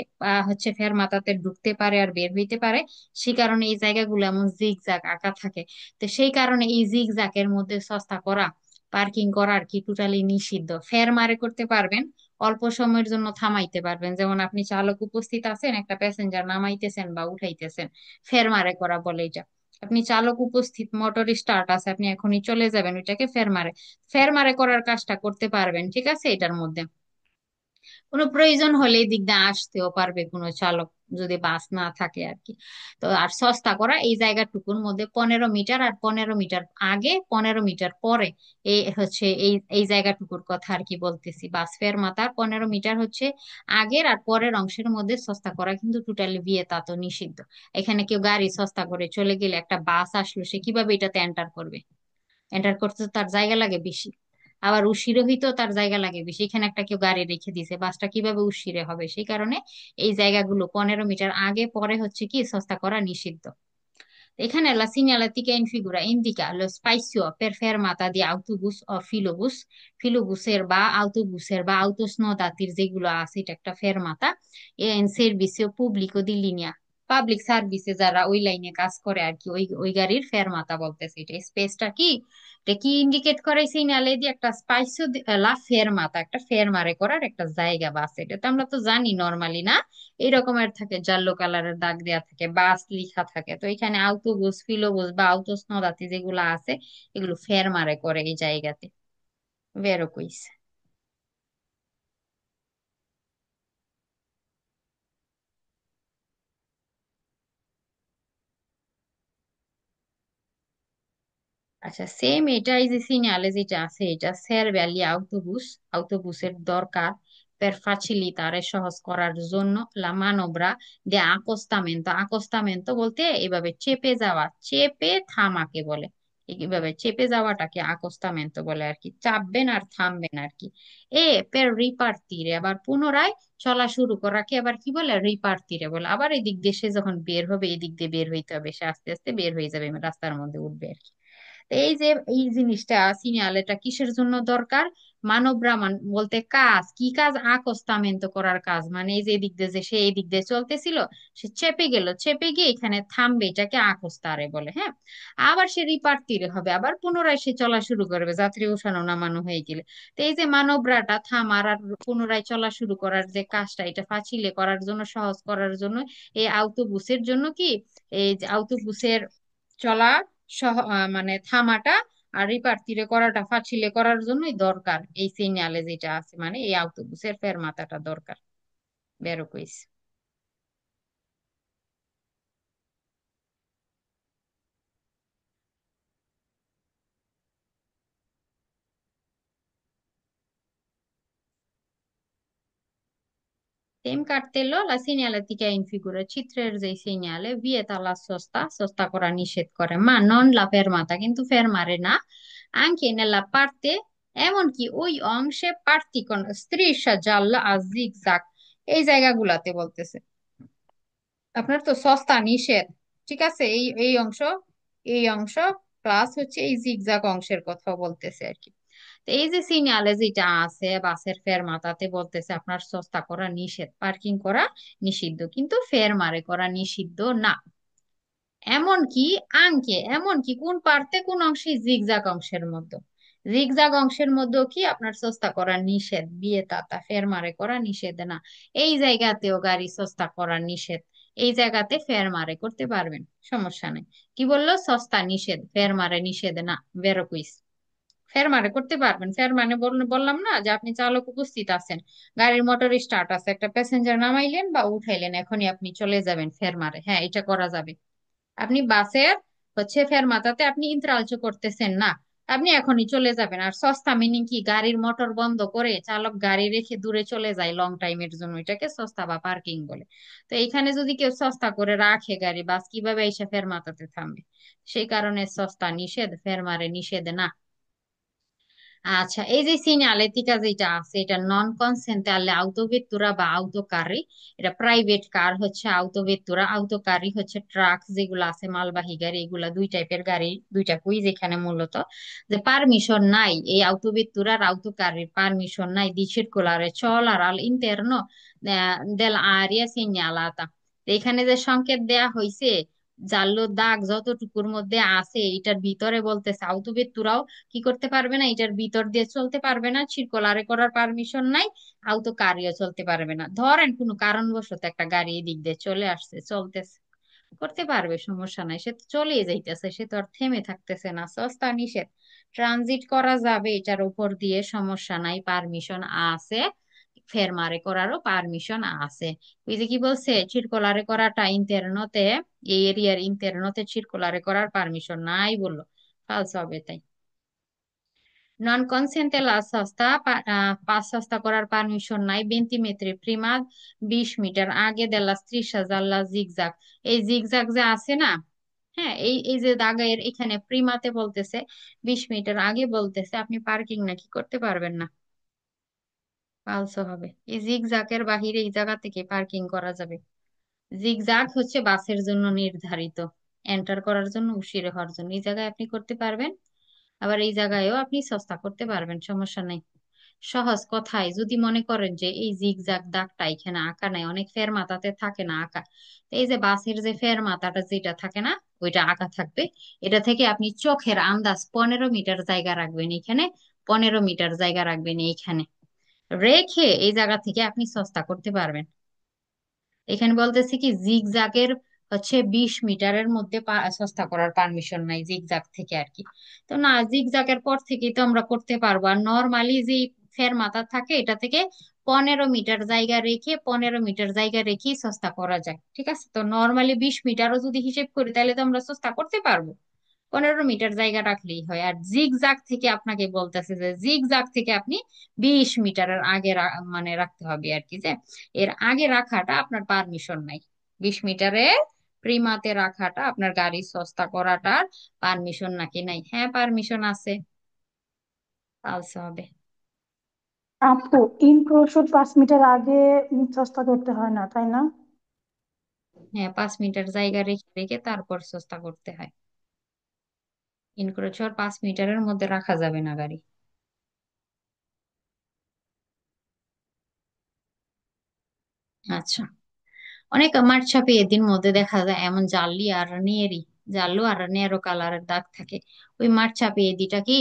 হচ্ছে ফেরমাতাতে ঢুকতে পারে আর বের হইতে পারে, সে কারণে এই জায়গাগুলো এমন জিগজাগ আঁকা থাকে। তো সেই কারণে এই জিগজ্যাগের মধ্যে সস্তা করা, পার্কিং করা আর কি টোটালি নিষিদ্ধ। ফের মারে করতে পারবেন, অল্প সময়ের জন্য থামাইতে পারবেন, যেমন আপনি চালক উপস্থিত আছেন, একটা প্যাসেঞ্জার নামাইতেছেন বা উঠাইতেছেন, ফের মারে করা বলে এটা। আপনি চালক উপস্থিত, মোটর স্টার্ট আছে, আপনি এখনই চলে যাবেন, ওইটাকে ফের মারে। ফের মারে করার কাজটা করতে পারবেন, ঠিক আছে, এটার মধ্যে কোনো প্রয়োজন হলে এই দিক দিয়ে আসতেও পারবে কোনো চালক, যদি বাস না থাকে আর কি। তো আর সস্তা করা এই জায়গাটুকুর মধ্যে 15 মিটার, আর 15 মিটার আগে 15 মিটার পরে, এই হচ্ছে এই এই জায়গাটুকুর কথা আর কি বলতেছি। বাস ফের মাথার 15 মিটার হচ্ছে আগের আর পরের অংশের মধ্যে সস্তা করা কিন্তু টোটালি বিয়ে তা তো নিষিদ্ধ। এখানে কেউ গাড়ি সস্তা করে চলে গেলে, একটা বাস আসলো, সে কিভাবে এটাতে এন্টার করবে? এন্টার করতে তো তার জায়গা লাগে বেশি, আবার উশিরে হইতেও তার জায়গা লাগে বেশি। এখানে একটা কেউ গাড়ি রেখে দিছে, বাসটা কিভাবে উশিরে হবে? সেই কারণে এই জায়গাগুলো 15 মিটার আগে পরে হচ্ছে কি সস্তা করা নিষিদ্ধ। এখানে la segnaletica in figura indica lo spazio per fermata di autobus o filobus, ফিলোবুসের বা autobusের বা autosnodatiর যেগুলো আছে, এটা একটা ফেরমাতা in servizio pubblico di linea, public সার্ভিসে যারা ওই লাইনে কাজ করে আর কি, ওই ওই গাড়ির ফেরমাতা বলতেছে। এটা স্পেসটা কি, এটা কি ইন্ডিকেট করে সিগনালে দিয়ে একটা স্পাইসিও লা ফেরমাতা, একটা ফেরমারে করার একটা জায়গা। বাস এটা তো আমরা তো জানি নর্মালি না, এই রকমের থাকে, জাল্লো কালারের দাগ দেওয়া থাকে, বাস লেখা থাকে। তো এখানে আউটোবুস, ফিলোবুস বা আউটোস নদাতি যেগুলো আছে, এগুলো ফের মারে করে এই জায়গাতে, বেরো কইছে। আচ্ছা, সেম এটাই যে সিরিয়ালে যেটা আছে, এটা সেরবেলি autobus, autobuসের দরকার per facilitare সহজ করার জন্য la manovra de accostamento, accostamento বলতে এভাবে চেপে যাওয়া, চেপে থামাকে বলে। এইভাবে চেপে যাওয়াটাকে আকস্তামেন্তো বলে আর কি, চাপবেন আর থামবেন আর কি। এ per ripartire, আবার পুনরায় চলা শুরু করাকে আবার কি বলে, রিপার্টিরে বলে। আবার এই দিক দিয়ে সে যখন বের হবে, এই দিক দিয়ে বের হইতে হবে, সে আস্তে আস্তে বের হয়ে যাবে, রাস্তার মধ্যে উঠবে আর কি। তো এই যে এই জিনিসটা সিগন্যাল, এটা কিসের জন্য দরকার? মানবরামান বলতে কাজ, কি কাজ? আকস্তামেন্ত করার কাজ, মানে এই যে এদিক দিয়ে যে সে এই দিক দিয়ে চলতেছিল, সে চেপে গেল, চেপে গিয়ে এখানে থামবে, এটাকে আকস্তারে বলে। হ্যাঁ, আবার সে রিপার্টিরে হবে, আবার পুনরায় সে চলা শুরু করবে যাত্রী ওঠানো নামানো হয়ে গেলে। তো এই যে মানবরাটা থামার আর পুনরায় চলা শুরু করার যে কাজটা, এটা ফাঁচিলে করার জন্য, সহজ করার জন্য এই আউটোবুসের জন্য কি, এই যে আউটোবুসের চলা মানে থামাটা আর রিপার্টিরে করাটা, ফাঁচিলে করার জন্যই দরকার এই সিগন্যালে যেটা আছে, মানে এই আউটোবুসের ফেরমাতাটা দরকার। বেরো কইস। Tem cartello la segnaletica in figura, চিত্রের যে সিগন্যালে vieta la sosta, sosta করা নিষেধ করে, মা নন লা ফেরমাতা, কিন্তু ফেরমারে না, anche nella parte, এমনকি ওই অংশে পার্তি কোন striscia gialla a zigzag, এই জায়গাগুলাতে বলতেছে। আপনার তো সস্তা নিষেধ, ঠিক আছে, এই এই অংশ, এই অংশ প্লাস হচ্ছে এই জিগজাগ অংশের কথা বলতেছে আর কি। তো এই যে সিগন্যালে যেটা আছে বাসের ফেরমাতাতে বলতেছে আপনার সস্তা করা নিষেধ, পার্কিং করা নিষিদ্ধ, কিন্তু ফেরমারে করা নিষিদ্ধ না। এমনকি আঙ্কে, এমনকি কোন পার্তে, কোন অংশে, জিগজাগ অংশের মধ্যে, জিগজাগ অংশের মধ্যেও কি আপনার সস্তা করা নিষেধ, বিয়ে তাতা ফেরমারে করা নিষেধ না। এই জায়গাতেও গাড়ি সস্তা করা নিষেধ, এই জায়গাতে ফেরমারে করতে পারবেন, সমস্যা নেই। কি বললো? সস্তা নিষেধ, ফেরমারে নিষেধ না। বেরো কুইস। ফেরমারে করতে পারবেন, ফের মানে বললাম না যে আপনি চালক উপস্থিত আছেন, গাড়ির মোটর স্টার্ট আছে, একটা প্যাসেঞ্জার নামাইলেন বা উঠাইলেন, এখনই আপনি চলে যাবেন ফেরমারে, হ্যাঁ এটা করা যাবে। আপনি বাসের হচ্ছে ফেরমাতাতে আপনি ইন্তেরালচো করতেছেন না, আপনি এখনই চলে যাবেন। আর সস্তা মিনিং কি? গাড়ির মোটর বন্ধ করে চালক গাড়ি রেখে দূরে চলে যায় লং টাইমের জন্য, এটাকে সস্তা বা পার্কিং বলে। তো এইখানে যদি কেউ সস্তা করে রাখে গাড়ি, বাস কিভাবে এসে ফেরমাতাতে থামবে? সেই কারণে সস্তা নিষেধ, ফেরমারে নিষেধ না। আচ্ছা, এই যে সিনালেটিকা যেটা আছে, এটা নন কনসেন্টুয়াল আউটোভেতুরা বা আউটোকারি, এটা প্রাইভেট কার হচ্ছে আউটোভেতুরা, আউটোকারি হচ্ছে ট্রাক যেগুলো আছে মালবাহী গাড়ি, এগুলা দুই টাইপের গাড়ি, দুইটা কুইজ এখানে মূলত। যে পারমিশন নাই এই আউটোভেতুরার, আউটোকারির পারমিশন নাই দি circolare চলার আল ইন্টারনো দেল আরিয়া সিগনালাতা। এখানে যে সংকেত দেয়া হয়েছে, জাল্লো দাগ যতটুকুর মধ্যে আছে এটার ভিতরে বলতেছে আউটোভেতুরাও কি করতে পারবে না, এটার ভিতর দিয়ে চলতে পারবে না, সিরকুলারে করার পারমিশন নাই, আউতো কারিও চলতে পারবে না। ধরেন কোনো কারণবশত একটা গাড়ি এদিক দিয়ে চলে আসছে, চলতেছে, করতে পারবে, সমস্যা নাই, সে তো চলেই যাইতেছে, সে তো আর থেমে থাকতেছে না, সস্তা নিষেধ, ট্রানজিট করা যাবে এটার উপর দিয়ে, সমস্যা নাই, পারমিশন আছে, ফেরমারে করারও পারমিশন আছে। ওই যে কি বলছে, সিরকুলারে করাটা ইন্টারনতে, এই এরিয়ার ইন্টারনতে সিরকুলারে করার পারমিশন নাই বললো, ফালস হবে তাই। নন কনসেন্টে লা সস্তা, পাঁচ সস্তা করার পারমিশন নাই, 20 মেত্রে প্রিমা, 20 মিটার আগে দেলা ত্রিশ জাল্লা জিগজাগ, এই জিগজাগ যে আছে না, হ্যাঁ এই এই যে দাগের এখানে প্রিমাতে বলতেছে 20 মিটার আগে বলতেছে, আপনি পার্কিং নাকি করতে পারবেন না, ফালসো হবে। এই জিগজাগের বাহিরে এই জায়গা থেকে পার্কিং করা যাবে। জিগজাগ হচ্ছে বাসের জন্য নির্ধারিত, এন্টার করার জন্য, উশিরে হওয়ার জন্য, এই জায়গায় আপনি করতে পারবেন, আবার এই জায়গায়ও আপনি সস্তা করতে পারবেন, সমস্যা নেই। সহজ কথায় যদি মনে করেন যে এই জিগজাগ দাগটা এখানে আঁকা নাই, অনেক ফেরমাতাতে থাকে না আঁকা, তো এই যে বাসের যে ফেরমাতাটা যেটা থাকে না, ওইটা আঁকা থাকবে, এটা থেকে আপনি চোখের আন্দাজ 15 মিটার জায়গা রাখবেন এখানে, 15 মিটার জায়গা রাখবেন এইখানে, রেখে এই জায়গা থেকে আপনি সস্তা করতে পারবেন। এখানে বলতেছে কি জিগজাগের হচ্ছে 20 মিটারের মধ্যে সস্তা করার পারমিশন নাই জিগজাগ থেকে আর কি। তো না, জিগজাগের পর থেকেই তো আমরা করতে পারবো, আর নর্মালি যে ফের মাথা থাকে এটা থেকে 15 মিটার জায়গা রেখে, 15 মিটার জায়গা রেখেই সস্তা করা যায়, ঠিক আছে। তো নর্মালি 20 মিটারও যদি হিসেব করি তাহলে তো আমরা সস্তা করতে পারবো, 15 মিটার জায়গা রাখলেই হয়। আর জিগজাগ থেকে আপনাকে বলতেছে যে জিগজাগ থেকে আপনি 20 মিটারের আগে মানে রাখতে হবে আর কি, যে এর আগে রাখাটা আপনার পারমিশন নাই। 20 মিটারে প্রিমাতে রাখাটা আপনার গাড়ি সস্তা করাটার পারমিশন নাকি নাই? হ্যাঁ, পারমিশন আছে, পালসে হবে। আপু, ইনক্রুশন 5 মিটার আগে সস্তা করতে হয় না, তাই না? হ্যাঁ, 5 মিটার জায়গা রেখে রেখে তারপর সস্তা করতে হয়। ইনক্রোচর 5 মিটারের মধ্যে রাখা যাবে না গাড়ি। আচ্ছা, অনেক মাঠ ছাপে এদের মধ্যে দেখা যায় এমন জালি আর নিয়েরি, জাল্লু আর নেরো কালারের দাগ থাকে। ওই মাঠ ছাপে এদিটা কি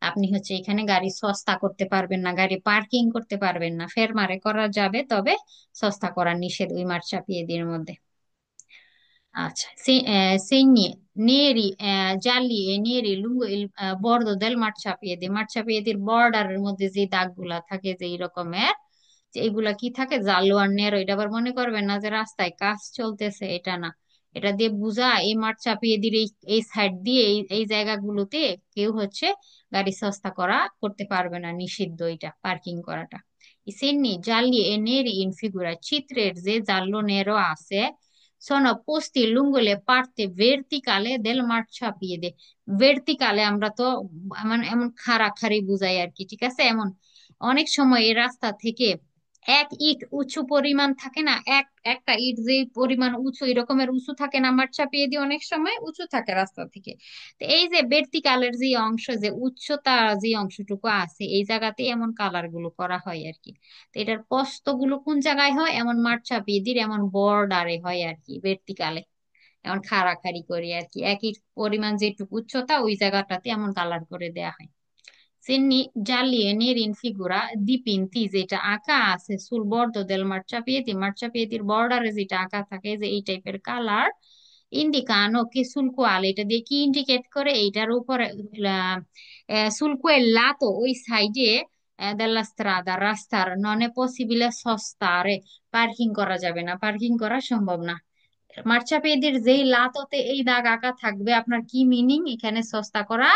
আপনি হচ্ছে এখানে গাড়ি সস্তা করতে পারবেন না, গাড়ি পার্কিং করতে পারবেন না। ফের মারে করা যাবে, তবে সস্তা করা নিষেধ ওই মাঠ ছাপিয়ে এদের মধ্যে। আচ্ছা, segni neri, gialli e neri lungo il bordo del marciapiede। মার্চাপিয়েদির বর্ডারের মধ্যে যে দাগগুলা থাকে যে রকমের, যে এগুলা কি থাকে, জালো আর নেরো। এটা আবার মনে করবেন না যে রাস্তায় কাজ চলতেছে, এটা না। এটা দিয়ে বুঝা এই মার্চাপিয়েদির এই এই সাইড দিয়ে এই এই জায়গাগুলোতে কেউ হচ্ছে গাড়ি সস্তা করতে পারবে না, নিষিদ্ধ এটা পার্কিং করাটা। I segni gialli e neri in figura, চিত্রের যে জাল্লো নেরো আছে, sono posti lungo le parti verticale del marciapiede। ভার্টিকালে আমরা তো এমন এমন খাড়াখাড়ি বুঝাই আর কি, ঠিক আছে? এমন অনেক সময় এই রাস্তা থেকে এক ইট উঁচু পরিমাণ থাকে না, একটা ইট যে পরিমাণ উঁচু, এরকমের উঁচু থাকে না মার্চাপিয়েদি, অনেক সময় উঁচু থাকে রাস্তা থেকে। তো এই যে ভার্টিকালের যে অংশ, যে উচ্চতা যে অংশটুকু আছে, এই জায়গাতে এমন কালার গুলো করা হয় আর কি। তো এটার প্রস্থ গুলো কোন জায়গায় হয়, এমন মাঠ চাপিয়ে দিয়ে এমন বর্ডারে হয় আর কি, ভার্টিকালে এমন খাড়াখাড়ি করে আর কি, একই পরিমাণ যেটুকু উচ্চতা ওই জায়গাটাতে এমন কালার করে দেয়া হয়। Segni gialli e neri in figura dipinti, যেটা আঁকা আছে sul bordo del marciapiede, মার্চাপিয়েদির বর্ডারে যেটা আঁকা থাকে, যে এই টাইপের colour indicano che sul quale, এটা দিয়ে কি ইন্ডিকেট করে, এইটার উপরে sul quel lato ওই সাইডে della strada রাস্তার non è possibile sostare, পার্কিং করা যাবে না, পার্কিং করা সম্ভব না। মার্চাপেডির যেই লাততে এই দাগ আঁকা থাকবে, আপনার কি মিনিং, এখানে সস্তা করা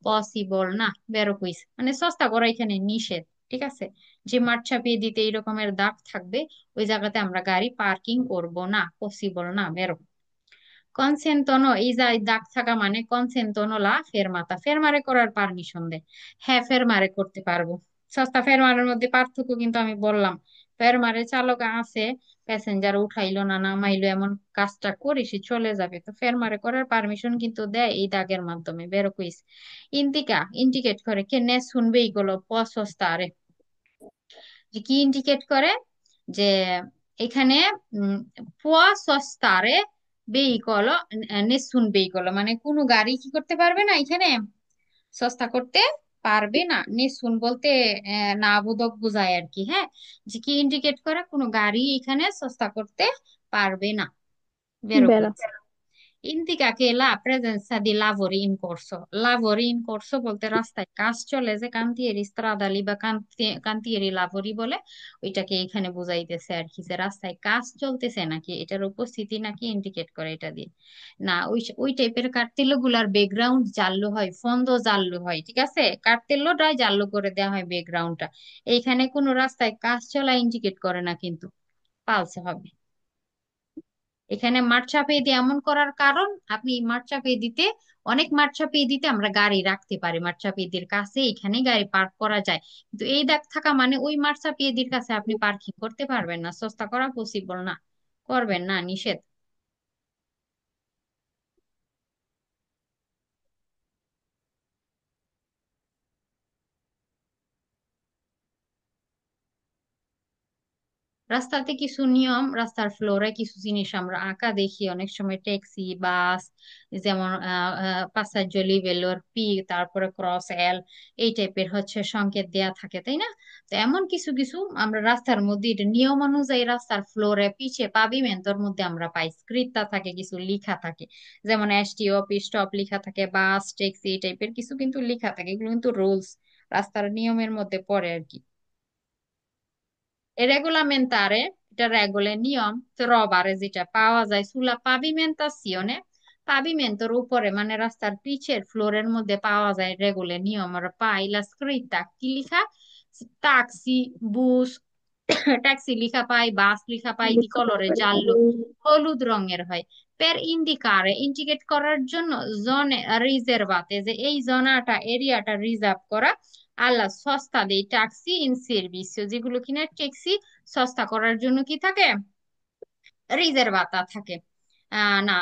পসিবল না, বেরো কুইজ, মানে সস্তা করা এখানে নিষেধ। ঠিক আছে, যে মার্চাপেডিতে এই রকমের দাগ থাকবে, ওই জায়গাতে আমরা গাড়ি পার্কিং করব না, পসিবল না, বেরো। কনসেন্টনো, এই যে দাগ থাকা মানে কনসেন্টনো লা ফেরমাতা, ফেরমারে করার পারমিশন দেয়। হ্যাঁ, ফেরমারে করতে পারবো। সস্তা ফেরমারের মধ্যে পার্থক্য কিন্তু আমি বললাম। ফেরমারে চালক আছে, প্যাসেঞ্জার উঠাইলো না নামাইলো এমন কাজটা করে সে চলে যাবে, তো ফেরমারে করার পারমিশন কিন্তু দেয় এই দাগের মাধ্যমে, বেরো কুইস। ইন্ডিকেট করে কে নে শুনবে এইগুলো পসস্তারে, যে কি ইন্ডিকেট করে, যে এখানে পুয়া সস্তারে বেইকল, নেসুন বেইকল, মানে কোনো গাড়ি কি করতে পারবে না এখানে, সস্তা করতে পারবে না। নেসুন বলতে না বোধক বোঝায় আর কি, হ্যাঁ। যে কি ইন্ডিকেট করে, কোনো গাড়ি এখানে সস্তা করতে পারবে না, বেরো বেড়া। কইছে। Indica che la presenza di lavori in corso, lavori in corso বলতে রাস্তায় কাজ চলে, যে কান্তিয়েরি স্ত্রাদালি বা কান্তিয়েরি লাভরি বলে, ওইটাকে এখানে বুঝাইতেছে আর কি, যে রাস্তায় কাজ চলতেছে নাকি, এটার উপস্থিতি নাকি ইন্ডিকেট করে এটা দিয়ে। না, ওই ওই টাইপের কার্তেলো গুলার ব্যাকগ্রাউন্ড জাল্লো হয়, ফন্দ জাল্লো হয়, ঠিক আছে, কার্তেলোটাই জাল্লো করে দেওয়া হয় ব্যাকগ্রাউন্ডটা। এইখানে কোনো রাস্তায় কাজ চলা ইন্ডিকেট করে না কিন্তু, পালসে হবে। এখানে মাঠ চাপিয়ে দিয়ে এমন করার কারণ, আপনি মাঠ চাপিয়ে দিতে, অনেক মাঠ চাপিয়ে দিতে আমরা গাড়ি রাখতে পারি, মাঠ চাপিয়ে দির কাছে এখানে গাড়ি পার্ক করা যায়। কিন্তু এই দাগ থাকা মানে ওই মাঠ চাপিয়ে দির কাছে আপনি পার্কিং করতে পারবেন না, সস্তা করা পসিবল না, করবেন না, নিষেধ। রাস্তাতে কিছু নিয়ম, রাস্তার ফ্লোরে কিছু জিনিস আমরা আঁকা দেখি অনেক সময়, ট্যাক্সি, বাস, যেমন পাসাজ্জো লিভেলোর পি, তারপরে ক্রস এল, এই টাইপের হচ্ছে সংকেত দেয়া থাকে, তাই না? তো এমন কিছু কিছু আমরা রাস্তার মধ্যে, এটা নিয়ম অনুযায়ী রাস্তার ফ্লোরে পিছে পাবিমেন্টর মধ্যে আমরা পাই, স্ক্রিপ্টা থাকে, কিছু লেখা থাকে, যেমন এসটিও স্টপ লেখা থাকে, বাস ট্যাক্সি এই টাইপের কিছু কিন্তু লেখা থাকে, এগুলো কিন্তু রুলস, রাস্তার নিয়মের মধ্যে পড়ে আর কি। E regolamentare, এটা রেগুলে নিয়ম, trovare যেটা পাওয়া যায় sulla pavimentazione, পাভিমেন্টের উপরে মানে রাস্তার পিচের ফ্লোরের মধ্যে পাওয়া যায় রেগুলে নিয়ম আর পাই লা স্ক্রিপ্টা কি লিখা, ট্যাক্সি, বুস, ট্যাক্সি লিখা পাই, বাস লিখা পাই, দি বুঝতে কলরে পারছি। জাল্লো হলুদ রঙের হয়। পের ইন্ডিকারে ইন্ডিকেট করার জন্য জোনে রিজার্ভাতে, যে এই জোনাটা এরিয়াটা রিজার্ভ করা, আল্লাহ সস্তা দেই ট্যাক্সি ইন সার্ভিস, যেগুলো কিনা ট্যাক্সি সস্তা করার জন্য কি থাকে, রিজার্ভাতা থাকে। না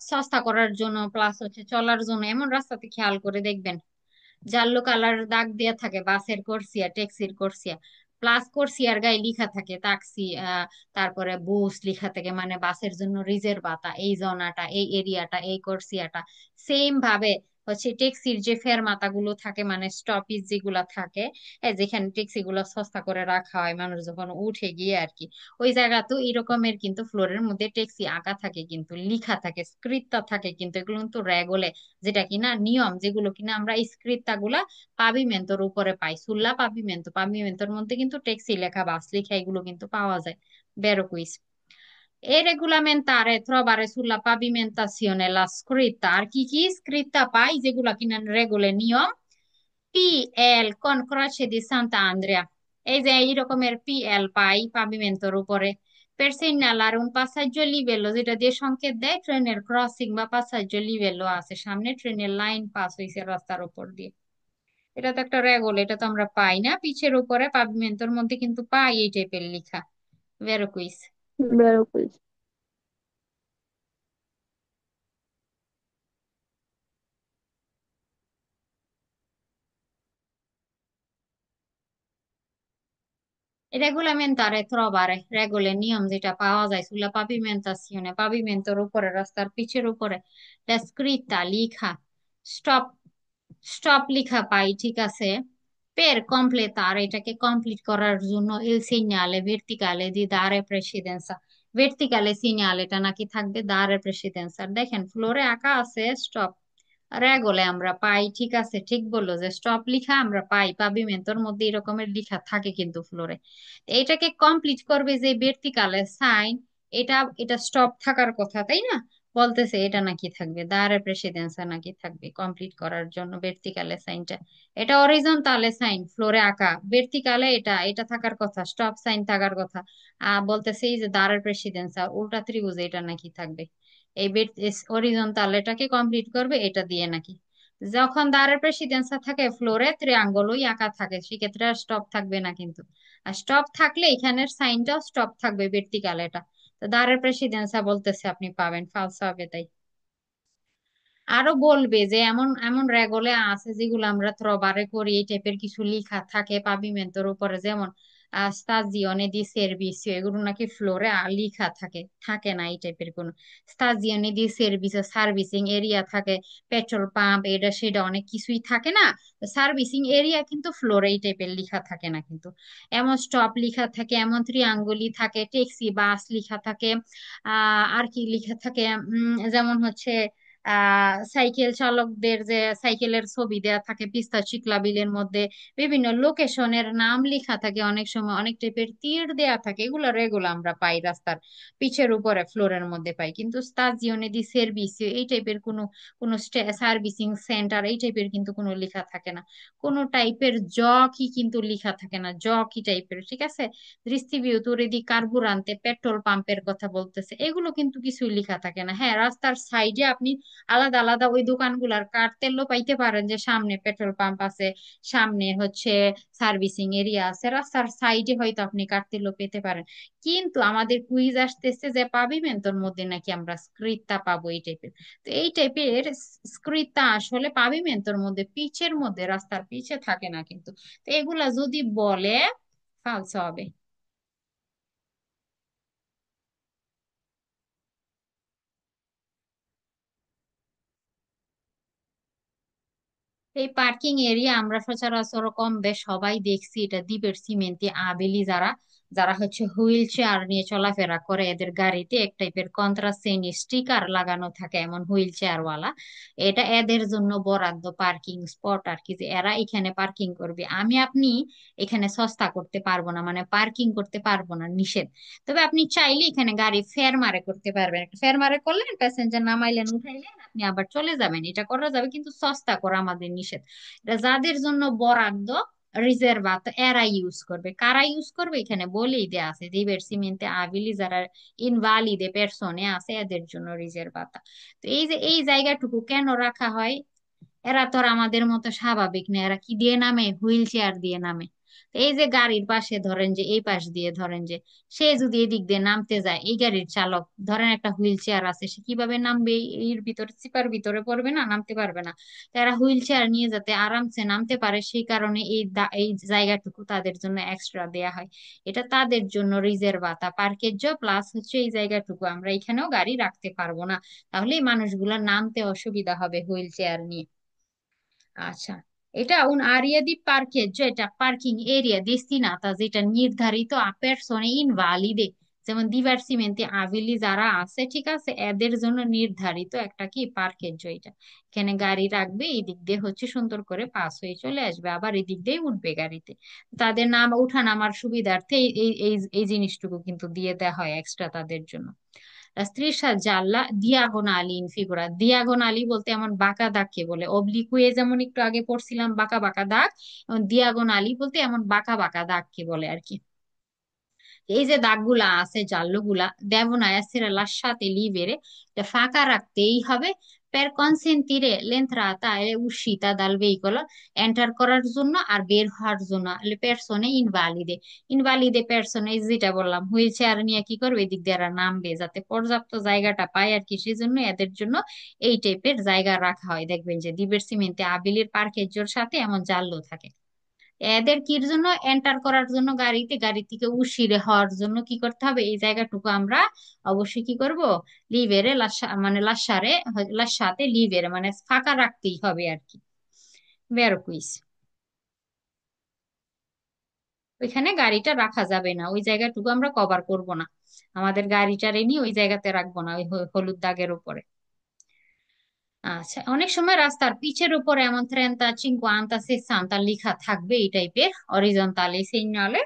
সস্তা করার জন্য প্লাস হচ্ছে চলার জন্য এমন রাস্তাতে খেয়াল করে দেখবেন জাল্লো কালার দাগ দেয়া থাকে বাসের করসিয়া ট্যাক্সির করসিয়া, প্লাস করসিয়ার গায়ে লেখা থাকে ট্যাক্সি, তারপরে বুস লেখা থাকে মানে বাসের জন্য রিজার্ভ আতা এই জোনাটা এই এরিয়াটা এই করসিয়াটা। সেম ভাবে হচ্ছে ট্যাক্সির যে ফেরমাতা গুলো থাকে মানে স্টপেজ যেগুলা থাকে, যেখানে ট্যাক্সি গুলো সস্তা করে রাখা হয় মানুষ যখন উঠে গিয়ে আর কি, ওই জায়গা তো এরকমের কিন্তু ফ্লোরের মধ্যে ট্যাক্সি আঁকা থাকে কিন্তু লিখা থাকে স্ক্রিপ্টটা থাকে কিন্তু এগুলো কিন্তু রেগলে, যেটা কিনা নিয়ম, যেগুলো কিনা আমরা এই স্ক্রিপ্টটা গুলা পাভিমেন্টর উপরে পাই, সুল্লা পাভিমেন্টো, পাভিমেন্টর মধ্যে কিন্তু ট্যাক্সি লেখা বাস লেখা এগুলো কিন্তু পাওয়া যায়। বেরো quiz e regolamentare trovare sulla pavimentazione la scritta আর কি কি স্ক্রিপ্টটা পাই যেগুলা কিনা রেগুলে নিয়ম, PL con Croce di Sant'Andrea, এই যে এই রকমের PL পাই পাভিমেন্টের উপরে। per segnalare un passaggio a livello, যেটা দিয়ে সংকেত দেয় ট্রেনের ক্রসিং বা passaggio a livello আছে সামনে, ট্রেনের লাইন পাস হইছে রাস্তার উপর দিয়ে। এটা তো একটা রেগল, এটা তো আমরা পাই না পিচের উপরে পাভিমেন্টের মধ্যে কিন্তু পাই এই টাইপের লেখা। ভেরো কুইজ। বেরোকুল। Regolamentare, trovare regole, নিয়ম যেটা পাওয়া যায় sulla pavimentazione, পাভিমেন্টের উপরে রাস্তার পিচের উপরে, la scritta লিখা, স্টপ, স্টপ লিখা পাই ঠিক আছে। per completare, এটাকে কমপ্লিট করার জন্য il segnale verticale di dare precedenza, verticale segnale এটা নাকি থাকবে dare precedenza। আর দেখেন ফ্লোরে আঁকা আছে স্টপ, রেগলে আমরা পাই ঠিক আছে, ঠিক বললো যে স্টপ লিখা আমরা পাই পাভিমেন্টের মধ্যে এরকমের লেখা থাকে কিন্তু ফ্লোরে। এটাকে কমপ্লিট করবে যে ভার্টিকালে সাইন, এটা এটা স্টপ থাকার কথা তাই না, বলতেছে এটা নাকি থাকবে দাঁড়ে প্রেসিডেন্সা নাকি থাকবে কমপ্লিট করার জন্য ভার্টিকালে সাইনটা। এটা অরিজন্টালে সাইন ফ্লোরে আঁকা, ভার্টিকালে এটা এটা থাকার কথা স্টপ সাইন থাকার কথা, বলতেছে এই যে দাঁড়ের প্রেসিডেন্সা উল্টা ত্রিভুজে এটা নাকি থাকবে। এই অরিজন্টাল এটাকে কমপ্লিট করবে এটা দিয়ে নাকি। যখন দাঁড়ের প্রেসিডেন্সা থাকে ফ্লোরে ত্রিয়াঙ্গলই আঁকা থাকে সেক্ষেত্রে আর স্টপ থাকবে না কিন্তু, আর স্টপ থাকলে এখানের সাইনটাও স্টপ থাকবে ভার্টিকাল এটা। তো দাঁড়ের প্রেসিডেন্সা বলতেছে আপনি পাবেন ফালসা হবে তাই। আরো বলবে যে এমন এমন রেগলে আছে যেগুলো আমরা ত্রবারে করি এই টাইপের কিছু লেখা থাকে পাভিমেন্টের উপরে, যেমন স্তাজিওনে দি সের্ভিসিও এগুলো নাকি ফ্লোরে লেখা থাকে, থাকে না এই টাইপের কোনো। স্তাজিওনে দি সের্ভিসিও সার্ভিসিং এরিয়া থাকে, পেট্রোল পাম্প এটা সেটা অনেক কিছুই থাকে না, সার্ভিসিং এরিয়া কিন্তু ফ্লোরে এই টাইপের লেখা থাকে না কিন্তু। এমন স্টপ লেখা থাকে, এমন ত্রিআঙ্গুলি থাকে, ট্যাক্সি বাস লেখা থাকে, আর কি লেখা থাকে, যেমন হচ্ছে সাইকেল চালকদের যে সাইকেলের ছবি দেয়া থাকে পিস্তা চিকলা বিলের মধ্যে, বিভিন্ন লোকেশনের নাম লেখা থাকে, অনেক সময় অনেক টাইপের তীর দেয়া থাকে, এগুলো রেগুলো আমরা পাই রাস্তার পিচের উপরে ফ্লোরের মধ্যে পাই কিন্তু স্তাজিওনে দি সার্ভিসিও এই টাইপের কোনো কোনো সার্ভিসিং সেন্টার এই টাইপের কিন্তু কোনো লেখা থাকে না, কোনো টাইপের কি কিন্তু লেখা থাকে না কি টাইপের ঠিক আছে। ডিস্ট্রিবিউটরে দি কার্বুরান্তে পেট্রোল পাম্পের কথা বলতেছে এগুলো কিন্তু কিছুই লেখা থাকে না। হ্যাঁ রাস্তার সাইডে আপনি আলাদা আলাদা ওই দোকানগুলার কার্ড তেলও পাইতে পারেন যে সামনে পেট্রোল পাম্প আছে, সামনে হচ্ছে সার্ভিসিং এরিয়া আছে, রাস্তার সাইডে হয়তো আপনি কার্ড তেলও পেতে পারেন। কিন্তু আমাদের কুইজ আসতেছে যে পাভিমেন্টর মধ্যে নাকি আমরা স্ক্রিপ্টটা পাবো এই টাইপের। তো এই টাইপের স্ক্রিপ্টটা আসলে পাভিমেন্টর মধ্যে পিচের মধ্যে রাস্তার পিছে থাকে না কিন্তু। তো এগুলা যদি বলে ফালসো হবে। এই পার্কিং এরিয়া আমরা সচরাচর কম বেশ সবাই দেখছি, এটা দ্বীপের সিমেন্টে আবেলি যারা যারা হচ্ছে হুইল চেয়ার নিয়ে চলাফেরা করে এদের গাড়িতে এক টাইপের কন্ট্রাসেনি স্টিকার লাগানো থাকে এমন হুইল চেয়ার ওয়ালা। এটা এদের জন্য বরাদ্দ পার্কিং স্পট আর কি, যে এরা এখানে পার্কিং করবে। আমি আপনি এখানে সস্তা করতে পারবো না, মানে পার্কিং করতে পারবো না, নিষেধ। তবে আপনি চাইলে এখানে গাড়ি ফের মারে করতে পারবেন, একটা ফের মারে করলেন, প্যাসেঞ্জার নামাইলেন উঠাইলেন, আপনি আবার চলে যাবেন, এটা করা যাবে, কিন্তু সস্তা করা আমাদের নিষেধ। এটা যাদের জন্য বরাদ্দ রিজার্ভা, তো এরা ইউজ করবে। কারা ইউজ করবে এখানে বলেই দেয়া আছে, ডিভারসিমেন্টে আবিলি যারা ইনভালিডে পেরসনে আছে এদের জন্য রিজার্ভাতা। তো এই যে এই জায়গাটুকু কেন রাখা হয়, এরা তো আর আমাদের মতো স্বাভাবিক না, এরা কি দিয়ে নামে, হুইল চেয়ার দিয়ে নামে। তো এই যে গাড়ির পাশে ধরেন যে এই পাশ দিয়ে ধরেন যে সে যদি এদিক দিয়ে নামতে যায়, এই গাড়ির চালক ধরেন একটা হুইল চেয়ার আছে, সে কিভাবে নামবে, এর ভিতরে চিপার ভিতরে পড়বে না, নামতে পারবে না। তো এরা হুইল চেয়ার নিয়ে যাতে আরামসে নামতে পারে সেই কারণে এই জায়গাটুকু তাদের জন্য এক্সট্রা দেয়া হয়। এটা তাদের জন্য রিজার্ভাতা পার্কেজ প্লাস হচ্ছে এই জায়গাটুকু আমরা এখানেও গাড়ি রাখতে পারবো না, তাহলে এই মানুষগুলা নামতে অসুবিধা হবে হুইল চেয়ার নিয়ে। আচ্ছা, এটা un área di parcheggio, এটা পার্কিং এরিয়া destinata, যেটা নির্ধারিত a persone invalide, যেমন ডিভার্সিমেন্টে আভিলি যারা আছে ঠিক আছে এদের জন্য নির্ধারিত একটা কি পার্কেজ। এটা এখানে গাড়ি রাখবে, এই দিক দিয়ে হচ্ছে সুন্দর করে পাস হয়ে চলে আসবে, আবার এই দিক দিয়ে উঠবে গাড়িতে। তাদের নাম উঠা নামার সুবিধার্থে এই এই এই এই জিনিসটুকু কিন্তু দিয়ে দেওয়া হয় এক্সট্রা তাদের জন্য। স্ত্রীর জানলা দিয়াগোনালি ইনফিগুরা, দিয়াগোনালি বলতে এমন বাঁকা দাগকে বলে, অবলিকুয়ে যেমন একটু আগে পড়ছিলাম বাঁকা বাঁকা দাগ, দিয়াগোনালি বলতে এমন বাঁকা বাঁকা দাগকে বলে আর কি। এই যে দাগগুলা আছে জাল্লুগুলা দেবো না এসিরা লাসাতে লিভেরে, এটা ফাঁকা রাখতেই হবে। পের কনসেন্টিরে লেন্থরাতা এ উশিতা দাল ভেহিকল, এন্টার করার জন্য আর বের হওয়ার জন্য পেরসনে ইনভালিদে, ইনভালিদে পেরসনে যেটা বললাম হুইল চেয়ার নিয়ে কি করবে এদিক দিয়ে এরা নামবে যাতে পর্যাপ্ত জায়গাটা পায় আর কি, সেই জন্য এদের জন্য এই টাইপের জায়গা রাখা হয়। দেখবেন যে দিবের আবিলির পার্কের সাথে এমন জাল্লো থাকে। এদের কির জন্য এন্টার করার জন্য গাড়িতে, গাড়ি থেকে উশিরে হওয়ার জন্য কি করতে হবে, এই জায়গাটুকু আমরা অবশ্যই কি করব, লিভেরে মানে লাসারে লাসাতে লিভেরে মানে ফাঁকা রাখতেই হবে আর কি। বেরো কুইস, ওইখানে গাড়িটা রাখা যাবে না, ওই জায়গাটুকু আমরা কভার করব না, আমাদের গাড়িটা রেনি ওই জায়গাতে রাখবো না, ওই হলুদ দাগের উপরে। আচ্ছা, অনেক সময় রাস্তার পিচের উপরে এমন 30, 50, 60 লেখা থাকবে এই টাইপের অরিজন্টালি সিগনালে।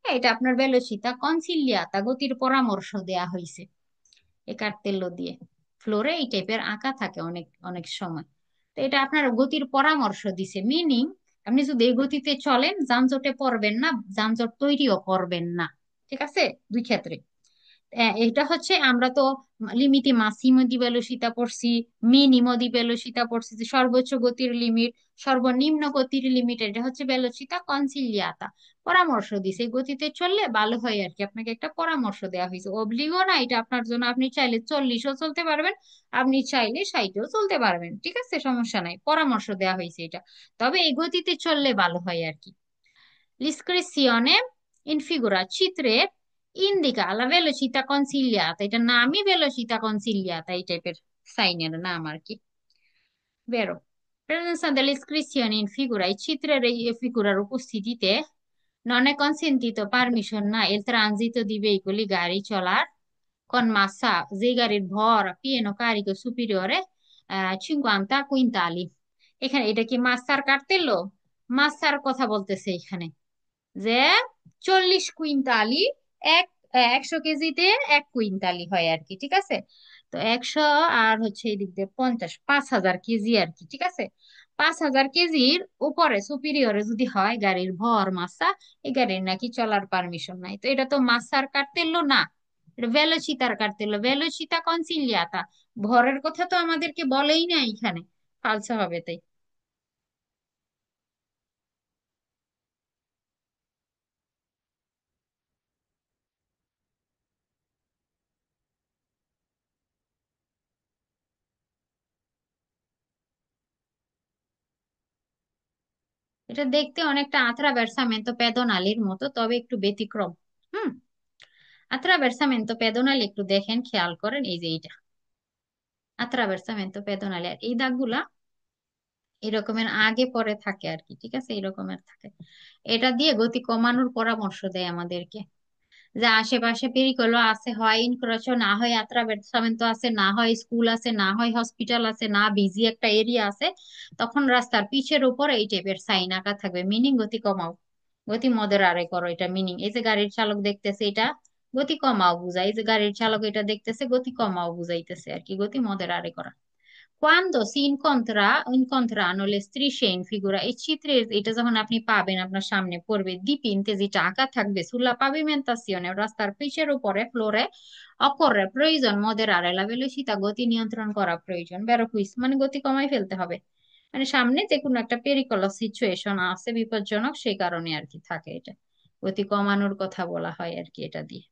এটা আপনার ভেলোসিতা কনসিলিয়াতা গতির পরামর্শ দেয়া হয়েছে এই কার্তেল্য দিয়ে। ফ্লোরে এই টাইপের আঁকা থাকে অনেক অনেক সময়। তো এটা আপনার গতির পরামর্শ দিছে, মিনিং আপনি যদি এই গতিতে চলেন যানজটে পড়বেন না, যানজট তৈরিও করবেন না। ঠিক আছে, দুই ক্ষেত্রে। এটা হচ্ছে আমরা তো লিমিটি মাসিমো দি ভেলোসিতা পড়ছি, মিনিমো দি ভেলোসিতা পড়ছি, যে সর্বোচ্চ গতির লিমিট, সর্বনিম্ন গতির লিমিট, এটা হচ্ছে ভেলোসিতা কনসিলিয়াতা। পরামর্শ দিছে এই গতিতে চললে ভালো হয় আর কি, আপনাকে একটা পরামর্শ দেওয়া হয়েছে, অব্লিগো না এটা আপনার জন্য, আপনি চাইলে 40ও চলতে পারবেন, আপনি চাইলে 60ও চলতে পারবেন, ঠিক আছে, সমস্যা নাই, পরামর্শ দেওয়া হয়েছে এটা। তবে এই গতিতে চললে ভালো হয় আর কি। L'iscrizione in figura C3 indica la velocità consigliata, এটা নামই velocità consigliata এই টাইপের সাইনের নাম আর কি। বেরো, presenza dell'iscrizione in figura, এই চিত্রের এই ফিগুরার উপস্থিতিতে non è consentito permission না il transito di veicoli গাড়ি চলার con massa, যে গাড়ির ভর pieno carico superiore 50 quintali। এখানে এটা কি মাসার কার্তেলো, মাসার কথা বলতেছে এখানে, যে 40 কুইন্টালি, এক 100 কেজিতে 1 কুইন্টালি হয় আর কি, ঠিক আছে। তো 100 আর হচ্ছে এই দিক দিয়ে 50, 5,000 কেজি আর কি, ঠিক আছে। 5,000 কেজির উপরে সুপিরিয়রে যদি হয় গাড়ির ভর মাসা, এই গাড়ির নাকি চলার পারমিশন নাই। তো এটা তো মাসার কার্তেল্য না, এটা ভেলোসিতার কার্তেল্য, ভেলোসিতা কনসিলিয়াতা। ভরের কথা তো আমাদেরকে বলেই না এখানে, ফালসা হবে তাই। এটা দেখতে অনেকটা আত্রাভার্সামেন্তো পেদোনালির মতো, তবে একটু ব্যতিক্রম। হুম, আত্রাভার্সামেন্তো পেদোনালি একটু দেখেন, খেয়াল করেন, এই যে এইটা আত্রাভার্সামেন্তো পেদোনালি, আর এই দাগগুলা এরকমের আগে পরে থাকে আর কি, ঠিক আছে, এরকমের থাকে। এটা দিয়ে গতি কমানোর পরামর্শ দেয় আমাদেরকে। যে আশেপাশে পেরিকলো আছে, হয় ইনক্রোচও না হয় আত্রাভের্সামেন্তো আছে, না হয় স্কুল আছে, না হয় হসপিটাল আছে, না বিজি একটা এরিয়া আছে, তখন রাস্তার পিচের উপর এই টাইপের সাইন আঁকা থাকবে, মিনিং গতি কমাও, গতি মদের করো, এটা মিনিং। এই যে গাড়ির চালক দেখতেছে এটা গতি কমাও বুঝায়, এই যে গাড়ির চালক এটা দেখতেছে গতি কমাও বুঝাইতেছে আর কি, গতি মদের করা। Quando si incontrano le strisce in figura, এই চিত্রের এটা যখন আপনি পাবেন আপনার সামনে পড়বে, dipinte যেটা আঁকা থাকবে sulla pavimentazione, রাস্তার পিচের উপরে ফ্লোরে, occorre প্রয়োজন moderare la velocità, গতি নিয়ন্ত্রণ করা প্রয়োজন, বেরো কুইস মানে গতি কমাই ফেলতে হবে, মানে সামনে যে কোনো একটা পেরিকলাস সিচুয়েশন আছে বিপজ্জনক, সেই কারণে আর কি থাকে এটা, গতি কমানোর কথা বলা হয় আর কি এটা দিয়ে।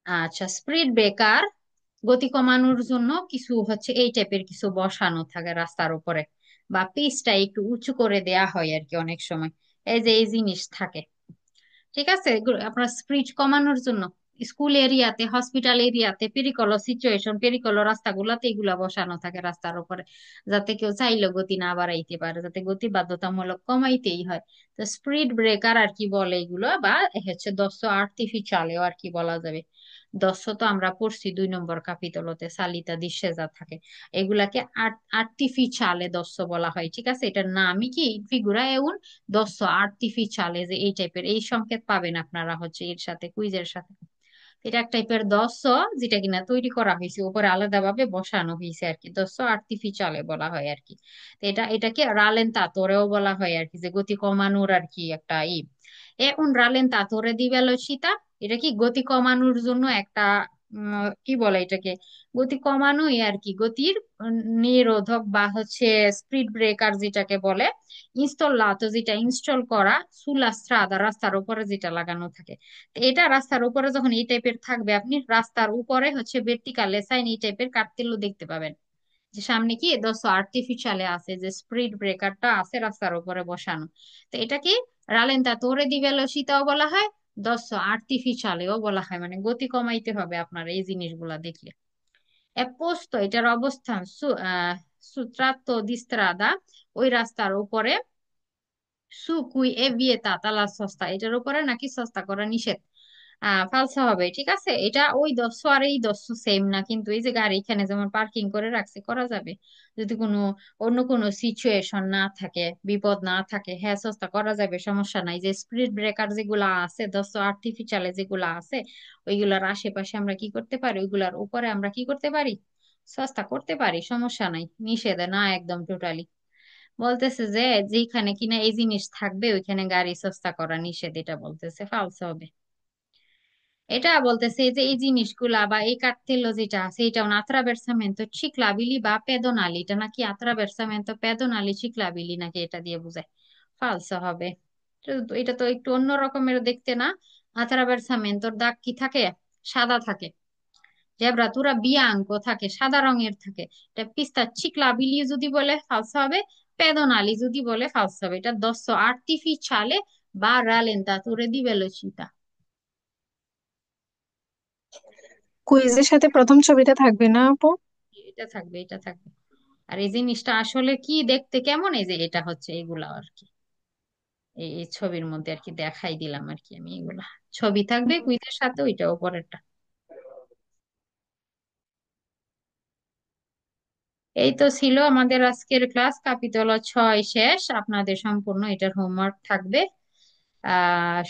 আচ্ছা, স্পিড ব্রেকার গতি কমানোর জন্য কিছু হচ্ছে এই টাইপের কিছু বসানো থাকে রাস্তার উপরে, বা পিচটা একটু উঁচু করে দেয়া হয় আর কি অনেক সময়, এই যে এই জিনিস থাকে, ঠিক আছে, আপনার স্পিড কমানোর জন্য স্কুল এরিয়াতে, হসপিটাল এরিয়াতে, পেরিকলো সিচুয়েশন, পেরিকলো রাস্তাগুলোতে এগুলা বসানো থাকে রাস্তার উপরে, যাতে কেউ চাইলেও গতি না বাড়াইতে পারে, যাতে গতি বাধ্যতামূলক কমাইতেই হয়। তো স্পিড ব্রেকার আর কি বলে এগুলো, বা হচ্ছে দস্য আর্টিফিশিয়ালেও আর কি বলা যাবে। দস্য তো আমরা পড়ছি 2 নম্বর কাপিতলতে, সালিতা ডিসেজা থাকে, এগুলাকে আর্টিফিশিয়ালে দস্য বলা হয়, ঠিক আছে, এটার নামই কি ফিগুরা এউন দস্য আর্টিফিশিয়ালে, যে এই টাইপের এই সংকেত পাবেন আপনারা হচ্ছে এর সাথে, কুইজের সাথে। এটা এক টাইপের দস্য, যেটা কিনা তৈরি করা হয়েছে, উপরে আলাদাভাবে বসানো হয়েছে আর কি, দস্য আর্টিফিশিয়ালে বলা হয় আর কি। তো এটাকে রালেন্তাতোরেও বলা হয় আর কি, যে গতি কমানোর আর কি একটা এ উন রালেন্তাতোরে দি ভেলোসিতা, এটা কি গতি কমানোর জন্য একটা কি বলে এটাকে, গতি কমানোই আর কি, গতির নিরোধক বা হচ্ছে স্পিড ব্রেকার যেটাকে বলে, ইনস্টলাতো যেটা ইনস্টল করা, সুলা স্ট্রাদা রাস্তার উপরে যেটা লাগানো থাকে। তো এটা রাস্তার উপরে যখন এই টাইপের থাকবে, আপনি রাস্তার উপরে হচ্ছে ভার্টিক্যাল সাইন এই টাইপের কার্তেল্য দেখতে পাবেন, যে সামনে কি দশ আর্টিফিশিয়ালে আছে, যে স্পিড ব্রেকারটা আছে রাস্তার উপরে বসানো। তো এটা কি রালেন্তা তোরে দি ভেলোসিতাও বলা হয়, দশ আর্টিফিশিয়ালেও বলা হয়, মানে গতি কমাইতে হবে আপনার এই জিনিসগুলা দেখলে। এ পোস্ত এটার অবস্থান সুত্রাত্তো দি স্ট্রাদা, ওই রাস্তার উপরে, সু কুই এ vietata la sosta, এটার উপরে নাকি সস্তা করা নিষেধ। ফালসা হবে, ঠিক আছে, এটা ওই দশ আর এই দশ সেম না, কিন্তু এই যে গাড়ি এখানে যেমন পার্কিং করে রাখছে করা যাবে, যদি কোনো অন্য কোনো সিচুয়েশন না থাকে, বিপদ না থাকে, হ্যাঁ সস্তা করা যাবে, সমস্যা নাই। যে স্পিড ব্রেকার যেগুলা আছে, দশ আর্টিফিশিয়ালে যেগুলা আছে, ওইগুলার আশেপাশে আমরা কি করতে পারি, ওইগুলার উপরে আমরা কি করতে পারি, সস্তা করতে পারি, সমস্যা নাই, নিষেধ না একদম টোটালি। বলতেছে যে যেখানে কিনা এই জিনিস থাকবে ওইখানে গাড়ি সস্তা করা নিষেধ, এটা বলতেছে, ফালস হবে। এটা বলতেছে যে এই জিনিসগুলা বা এই কার্তেল্য যেটা আছে, এটা আত্রাভের্সামেন্তো চিক্লাবিলি বা পেদোনালি, এটা নাকি আত্রাভের্সামেন্তো পেদোনালি চিক্লাবিলি নাকি এটা দিয়ে বোঝায়, ফালস হবে। এটা তো একটু অন্য রকমের দেখতে না, আত্রাভের্সামেন্তোর দাগ কি থাকে, সাদা থাকে, জেব্রাতুরা বিয়াঙ্কো থাকে, সাদা রঙের থাকে। এটা পিস্তা চিকলাবিলি যদি বলে ফালসা হবে, পেদোনালি যদি বলে ফালসা হবে, এটা দশ আর্টিফিশিয়ালে বা রালেন্তাতুরে দি ভেলোসিতা। কুইজের সাথে প্রথম ছবিটা থাকবে না আপু? এটা থাকবে, এটা থাকবে। আর এই জিনিসটা আসলে কি দেখতে কেমন, এই যে এটা হচ্ছে এগুলা আর কি, এই ছবির মধ্যে আর কি দেখাই দিলাম আর কি আমি, এগুলা ছবি থাকবে কুইজের সাথে, ওইটা উপরেরটা। এই তো ছিল আমাদের আজকের ক্লাস, কাপিতল 6 শেষ, আপনাদের সম্পূর্ণ এটার হোমওয়ার্ক থাকবে,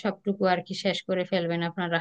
সবটুকু আর কি শেষ করে ফেলবেন আপনারা।